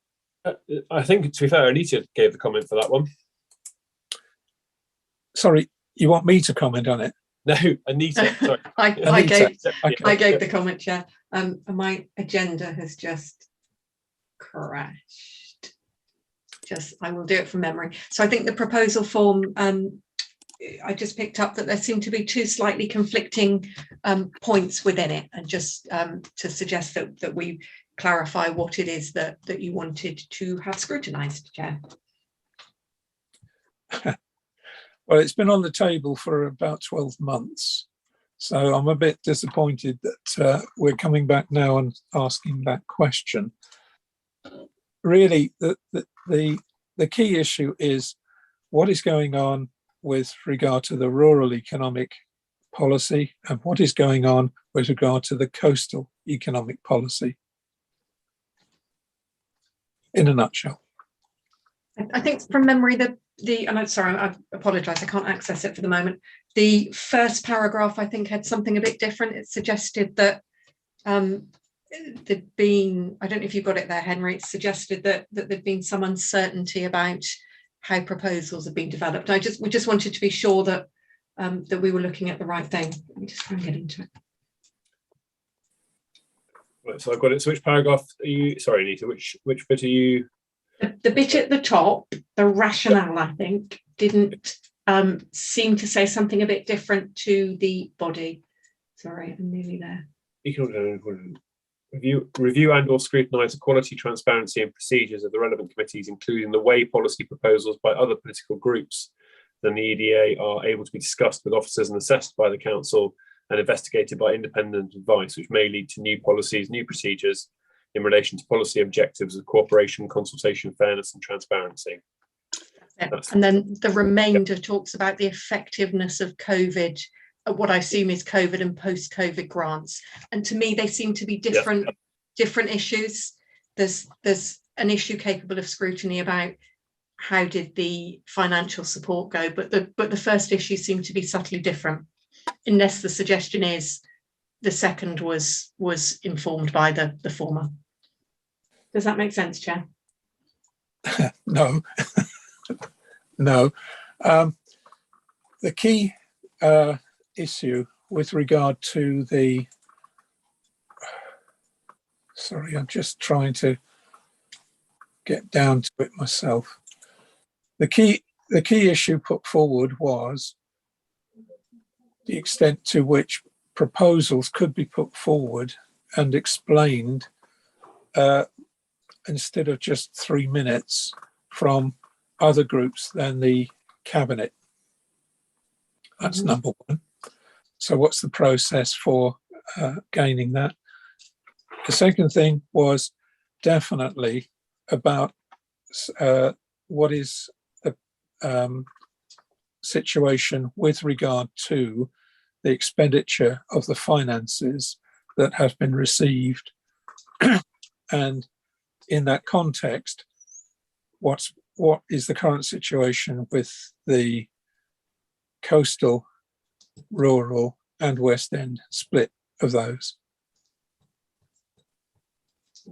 I think, to be fair, Anita gave the comment for that one. Sorry, you want me to comment on it? No, Anita. Sorry. I gave the comment, Chair. My agenda has just crashed. I will do it from memory. So I think the proposal form, I just picked up that there seem to be 2 slightly conflicting points within it, and just to suggest that we clarify what it is that you wanted to have scrutinised, Chair. Well, it's been on the table for about 12 months. So I'm a bit disappointed that we're coming back now and asking that question. Really, the key issue is what is going on with regard to the rural economic policy and what is going on with regard to the coastal economic policy. In a nutshell. I think from memory, and I'm sorry, I apologise, I can't access it for the moment. The first paragraph, I think, had something a bit different. It suggested that there'd been, I don't know if you've got it there, Henry, it suggested that there'd been some uncertainty about how proposals have been developed. We just wanted to be sure that that we were looking at the right thing. Let me just try and get into it. Right, so I've got it. So which paragraph are you? Sorry, Anita. Which bit are you? The bit at the top, the rationale, I think, didn't seem to say something a bit different to the body. Sorry, I'm nearly there. Review and or scrutinise the quality, transparency and procedures of the relevant committees, including the way policy proposals by other political groups than the EDA are able to be discussed with officers and assessed by the council and investigated by independent advice, which may lead to new policies, new procedures in relation to policy objectives of cooperation, consultation, fairness and transparency. And then the remainder talks about the effectiveness of COVID, what I assume is COVID and post-COVID grants. And to me, they seem to be different issues. There's an issue capable of scrutiny about how did the financial support go, but the first issue seemed to be subtly different, unless the suggestion is the second was informed by the former. Does that make sense, Chair? No. No. The key issue with regard to the, sorry, I'm just trying to get down to it myself. The key issue put forward was the extent to which proposals could be put forward and explained instead of just 3 minutes from other groups than the cabinet. That's number one. So what's the process for gaining that? The second thing was definitely about what is the situation with regard to the expenditure of the finances that have been received. And in that context, what is the current situation with the coastal, rural and West End split of those?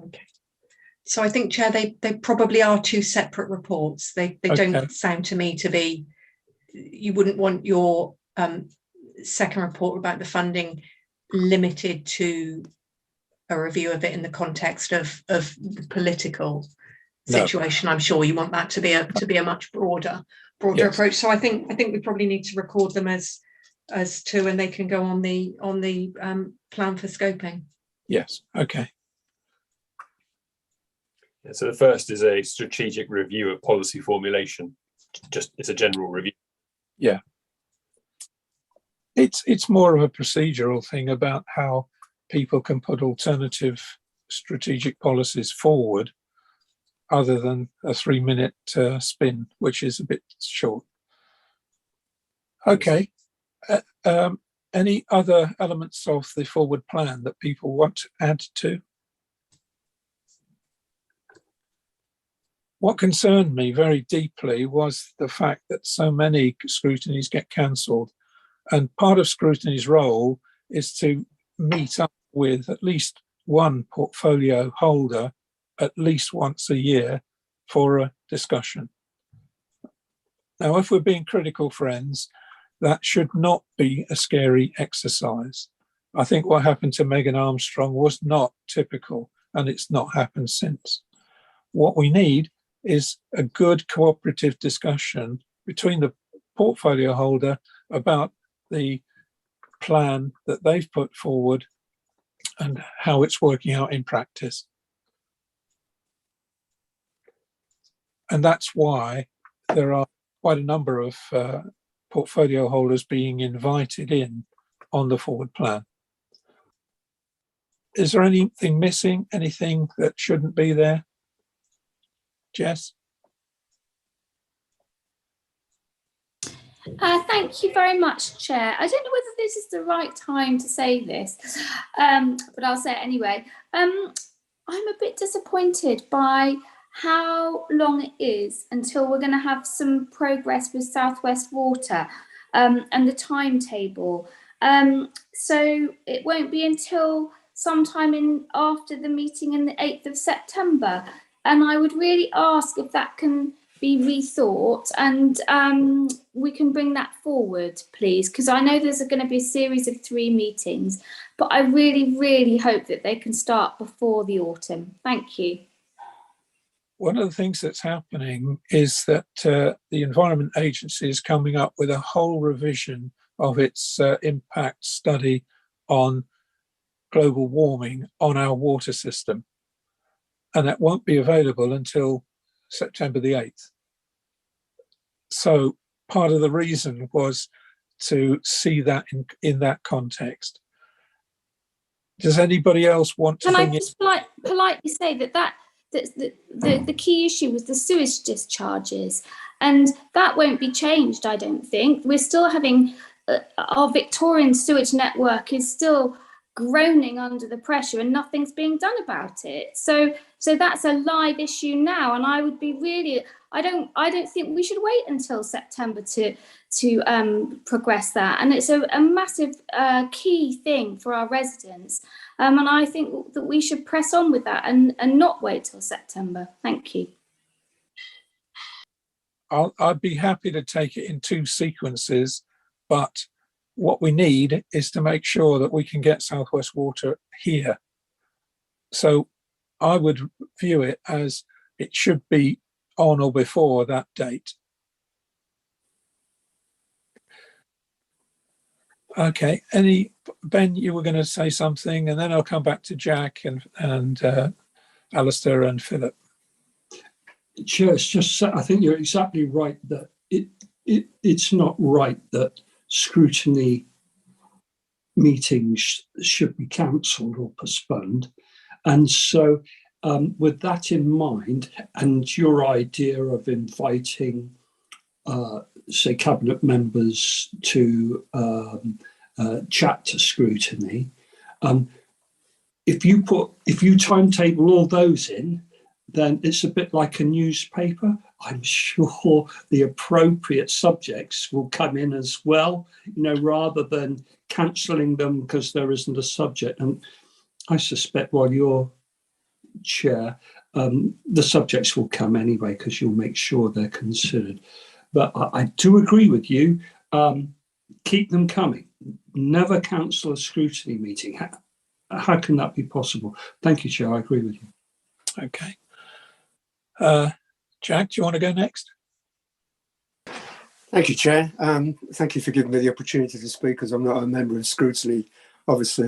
Okay. So I think, Chair, they probably are two separate reports. They Okay. don't sound to me to be, you wouldn't want your second report about the funding limited to a review of it in the context of the political situation. No. I'm sure you want that to be a much broader yes. approach. So I think we probably need to record them as two, and they can go on the plan for scoping. Yes. Okay. Yeah, so the first is a strategic review of policy formulation. Just it's a general review. Yeah. It's more of a procedural thing about how people can put alternative strategic policies forward other than a 3-minute spin, which is a bit short. Okay. Any other elements of the forward plan that people want to add to? What concerned me very deeply was the fact that so many scrutinies get cancelled. And part of scrutiny's role is to meet up with at least one portfolio holder at least once a year for a discussion. Now, if we're being critical friends, that should not be a scary exercise. I think what happened to Megan Armstrong was not typical, and it's not happened since. What we need is a good cooperative discussion between the portfolio holder about the plan that they've put forward and how it's working out in practice. And that's why there are quite a number of portfolio holders being invited in on the forward plan. Is there anything missing? Anything that shouldn't be there? Jess? Thank you very much, Chair. I don't know whether this is the right time to say this, but I'll say it anyway. I'm a bit disappointed by how long it is until we're going to have some progress with South West Water and the timetable. So it won't be until sometime after the meeting in the 8th of September. And I would really ask if that can be rethought and we can bring that forward, please, because I know there's going to be a series of 3 meetings, but I really, really hope that they can start before the autumn. Thank you. One of the things that's happening is that the Environment Agency is coming up with a whole revision of its impact study on global warming on our water system. And that won't be available until September the 8th. So part of the reason was to see that in that context. Does anybody else want to? Can I just politely say that the key issue was the sewage discharges, and that won't be changed, I don't think. We're still having our Victorian sewage network is still groaning under the pressure and nothing's being done about it. So So that's a live issue now, and I would be really, I don't think we should wait until September to progress that. And it's a massive key thing for our residents. And I think that we should press on with that and not wait till September. Thank you. I'd be happy to take it in two sequences, but what we need is to make sure that we can get South West Water here. So I would view it as it should be on or before that date. Okay, Ben, you were going to say something, and then I'll come back to Jack and Alistair and Philip. Chair, it's just, I think you're exactly right that it's not right that scrutiny meetings should be cancelled or postponed. And so with that in mind, and your idea of inviting, say, cabinet members to chat to scrutiny, if you timetable all those in, then it's a bit like a newspaper. I'm sure the appropriate subjects will come in as well, rather than cancelling them because there isn't a subject. And I suspect while you're chair, the subjects will come anyway because you'll make sure they're considered. But I do agree with you. Keep them coming. Never cancel a scrutiny meeting. How can that be possible? Thank you, Chair. I agree with you. Okay. Jack, do you want to go next? Thank you, Chair. Thank you for giving me the opportunity to speak, as I'm not a member of Scrutiny, obviously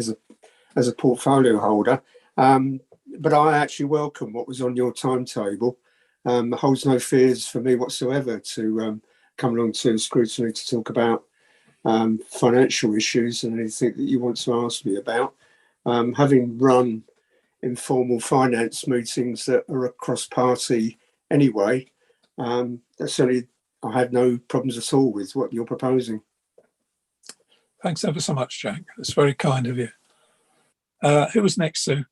as a portfolio holder. But I actually welcome what was on your timetable. Holds no fears for me whatsoever to come along to Scrutiny to talk about financial issues and anything that you want to ask me about. Having run informal finance meetings that are across party anyway, certainly I have no problems at all with what you're proposing. Thanks ever so much, Jack. That's very kind of you. Who was next, Sue?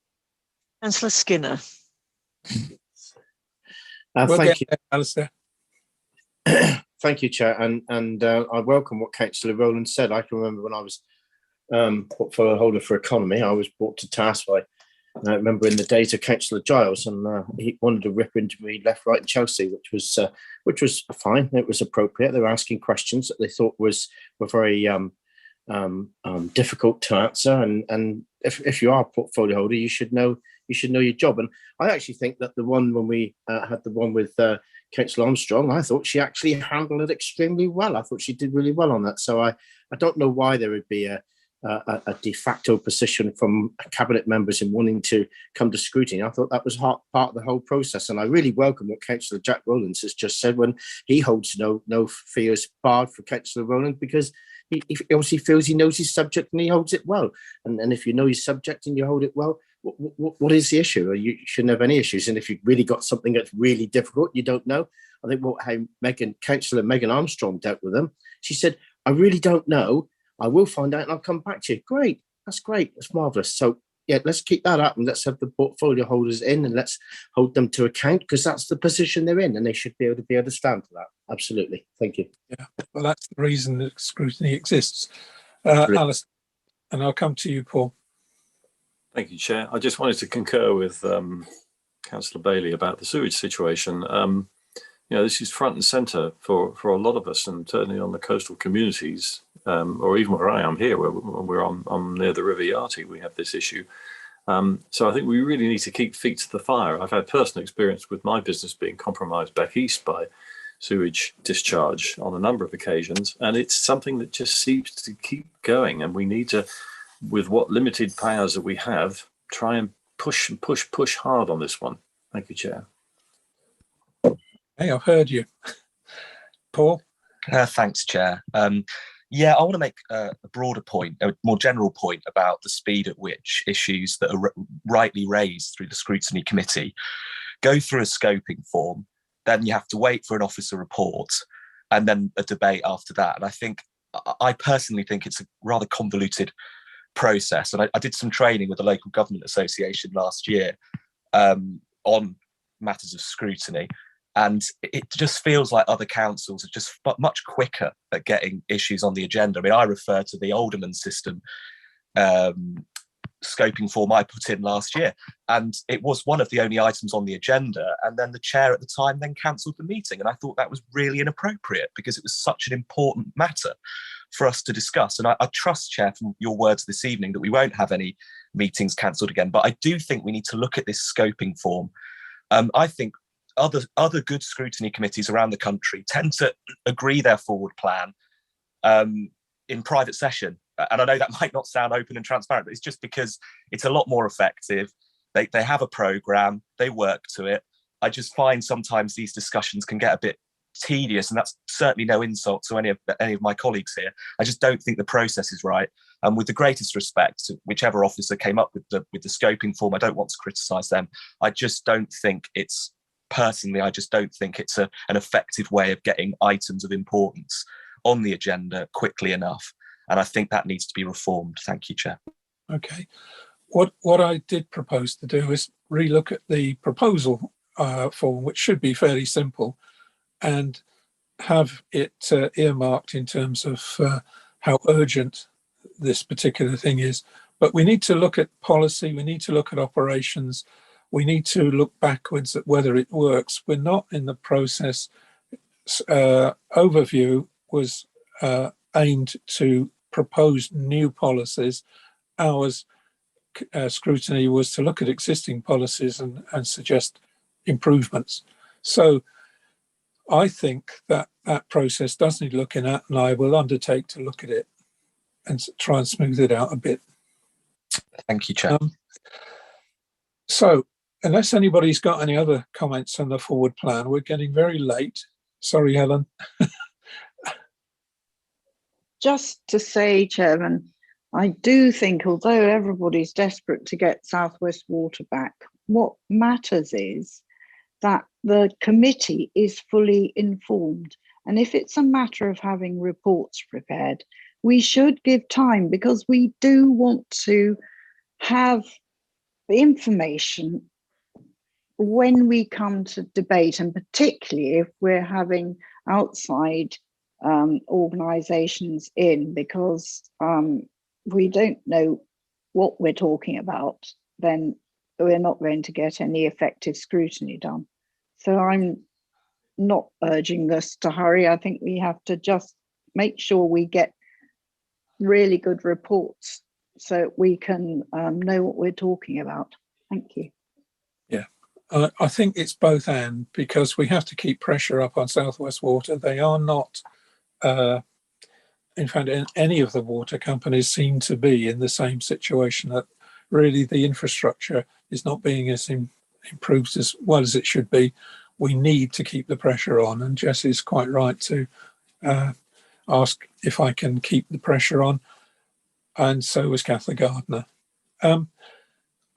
Councillor Skinner. Thank you, Alistair. Thank you, Chair, and I welcome what Councillor Rowland said. I can remember when I was portfolio holder for economy, I was brought to task by, I remember in the days of Councillor Giles, and he wanted to rip into me left, right, and Chelsea, which was fine. It was appropriate. They were asking questions that they thought were very difficult to answer, and if you are a portfolio holder, you should know your job. And I actually think that the one when we had the one with Councillor Armstrong, I thought she actually handled it extremely well. I thought she did really well on that. So I don't know why there would be a de facto position from cabinet members in wanting to come to scrutiny. I thought that was part of the whole process, and I really welcome what Councillor Jack Rowlands has just said when he holds no fears barred for Councillor Rowland, because he obviously feels he knows his subject and he holds it well. And if you know your subject and you hold it well, what is the issue? You shouldn't have any issues. And if you've really got something that's really difficult, you don't know. I think how Councillor Megan Armstrong dealt with them. She said, "I really don't know. I will find out and I'll come back to you." Great. That's great. That's marvellous. So yeah, let's keep that up and let's have the portfolio holders in and let's hold them to account, because that's the position they're in and they should be able to stand for that. Absolutely. Thank you. Yeah, well, that's the reason that scrutiny exists. Alice, and I'll come to you, Paul. Thank you, Chair. I just wanted to concur with Councillor Bailey about the sewage situation. This is front and centre for a lot of us, and certainly on the coastal communities, or even where I am here, where I'm near the River Yardley, we have this issue. So I think we really need to keep feet to the fire. I've had personal experience with my business being compromised back east by sewage discharge on a number of occasions, and it's something that just seems to keep going, and we need to, with what limited powers that we have, try and push hard on this one. Thank you, Chair. Hey, I've heard you. Paul? Thanks, Chair. I want to make a broader point, a more general point about the speed at which issues that are rightly raised through the Scrutiny Committee go through a scoping form, then you have to wait for an officer report, and then a debate after that. And I personally think it's a rather convoluted process. And I did some training with the Local Government Association last year on matters of scrutiny. And it just feels like other councils are just much quicker at getting issues on the agenda. I mean, I refer to the alderman system scoping form I put in last year, and it was one of the only items on the agenda, and then the chair at the time then cancelled the meeting, and I thought that was really inappropriate because it was such an important matter for us to discuss. And I trust, Chair, from your words this evening that we won't have any meetings cancelled again, but I do think we need to look at this scoping form. I think other good scrutiny committees around the country tend to agree their forward plan in private session. And I know that might not sound open and transparent, but it's just because it's a lot more effective. They have a programme, they work to it. I just find sometimes these discussions can get a bit tedious, and that's certainly no insult to any of my colleagues here. I just don't think the process is right. And with the greatest respect to whichever officer came up with the scoping form, I don't want to criticise them. I just don't think it's, personally, I just don't think it's an effective way of getting items of importance on the agenda quickly enough. And I think that needs to be reformed. Thank you, Chair. Okay. What I did propose to do is relook at the proposal form, which should be fairly simple, and have it earmarked in terms of how urgent this particular thing is. But we need to look at policy, we need to look at operations, we need to look backwards at whether it works. We're not in the process. Overview was aimed to propose new policies. Ours, scrutiny, was to look at existing policies and suggest improvements. So I think that process does need looking at, and I will undertake to look at it and try and smooth it out a bit. Thank you, Chair. So unless anybody's got any other comments on the forward plan, we're getting very late. Sorry, Helen. Just to say, Chairman, I do think, although everybody's desperate to get South West Water back, what matters is that the committee is fully informed. And if it's a matter of having reports prepared, we should give time, because we do want to have the information when we come to debate, and particularly if we're having outside organisations in, because we don't know what we're talking about, then we're not going to get any effective scrutiny done. So I'm not urging us to hurry. I think we have to just make sure we get really good reports so we can know what we're talking about. Thank you. Yeah, I think it's both and, because we have to keep pressure up on South West Water. They are not, in fact, any of the water companies seem to be in the same situation, that really the infrastructure is not being as improved as well as it should be. We need to keep the pressure on, and Jess is quite right to ask if I can keep the pressure on, and so was Kathleen Gardner.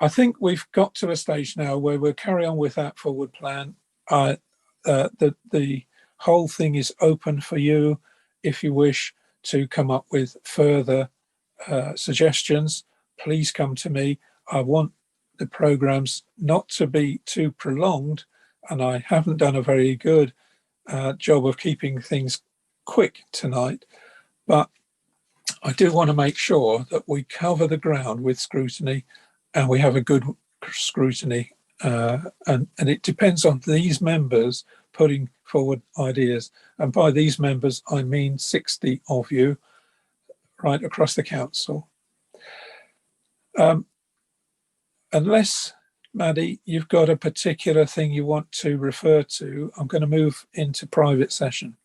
I think we've got to a stage now where we'll carry on with that forward plan. The whole thing is open for you if you wish to come up with further suggestions. Please come to me. I want the programs not to be too prolonged, and I haven't done a very good job of keeping things quick tonight, but I do want to make sure that we cover the ground with scrutiny, and we have a good scrutiny, and it depends on these members putting forward ideas. And by these members, I mean 60 of you right across the council. Unless, Maddie, you've got a particular thing you want to refer to, I'm going to move into private session.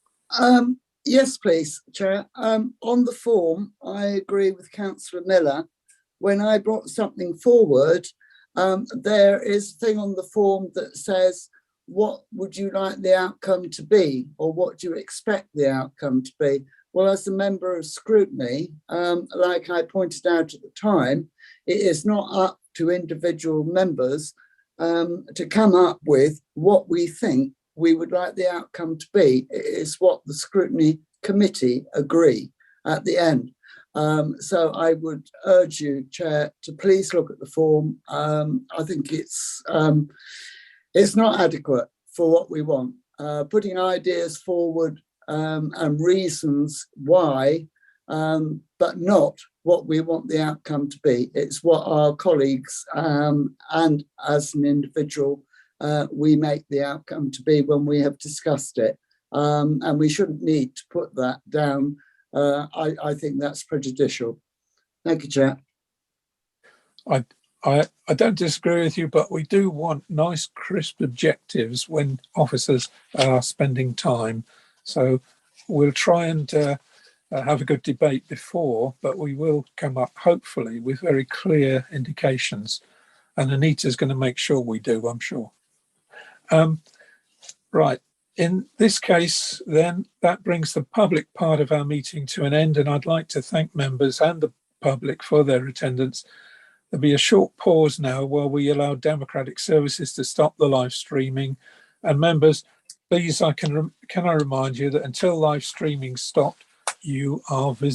Yes, please, Chair. On the form, I agree with Councillor Miller. When I brought something forward, there is a thing on the form that says, what would you like the outcome to be, or what do you expect the outcome to be? Well, as a member of scrutiny, like I pointed out at the time, it is not up to individual members to come up with what we think we would like the outcome to be. It is what the Scrutiny Committee agree at the end. So I would urge you, Chair, to please look at the form. I think it's It's not adequate for what we want. Putting ideas forward and reasons why, but not what we want the outcome to be. It's what our colleagues and as an individual, we make the outcome to be when we have discussed it. And we shouldn't need to put that down. I think that's prejudicial. Thank you, Chair. I don't disagree with you, but we do want nice, crisp objectives when officers are spending time. So we'll try and have a good debate before, but we will come up, hopefully, with very clear indications. And Anita's going to make sure we do, I'm sure. Right. In this case, then, that brings the public part of our meeting to an end, and I'd like to thank members and the public for their attendance. There'll be a short pause now while we allow Democratic Services to stop the live streaming. And members, please, can I remind you that until live streaming stopped, you are visible.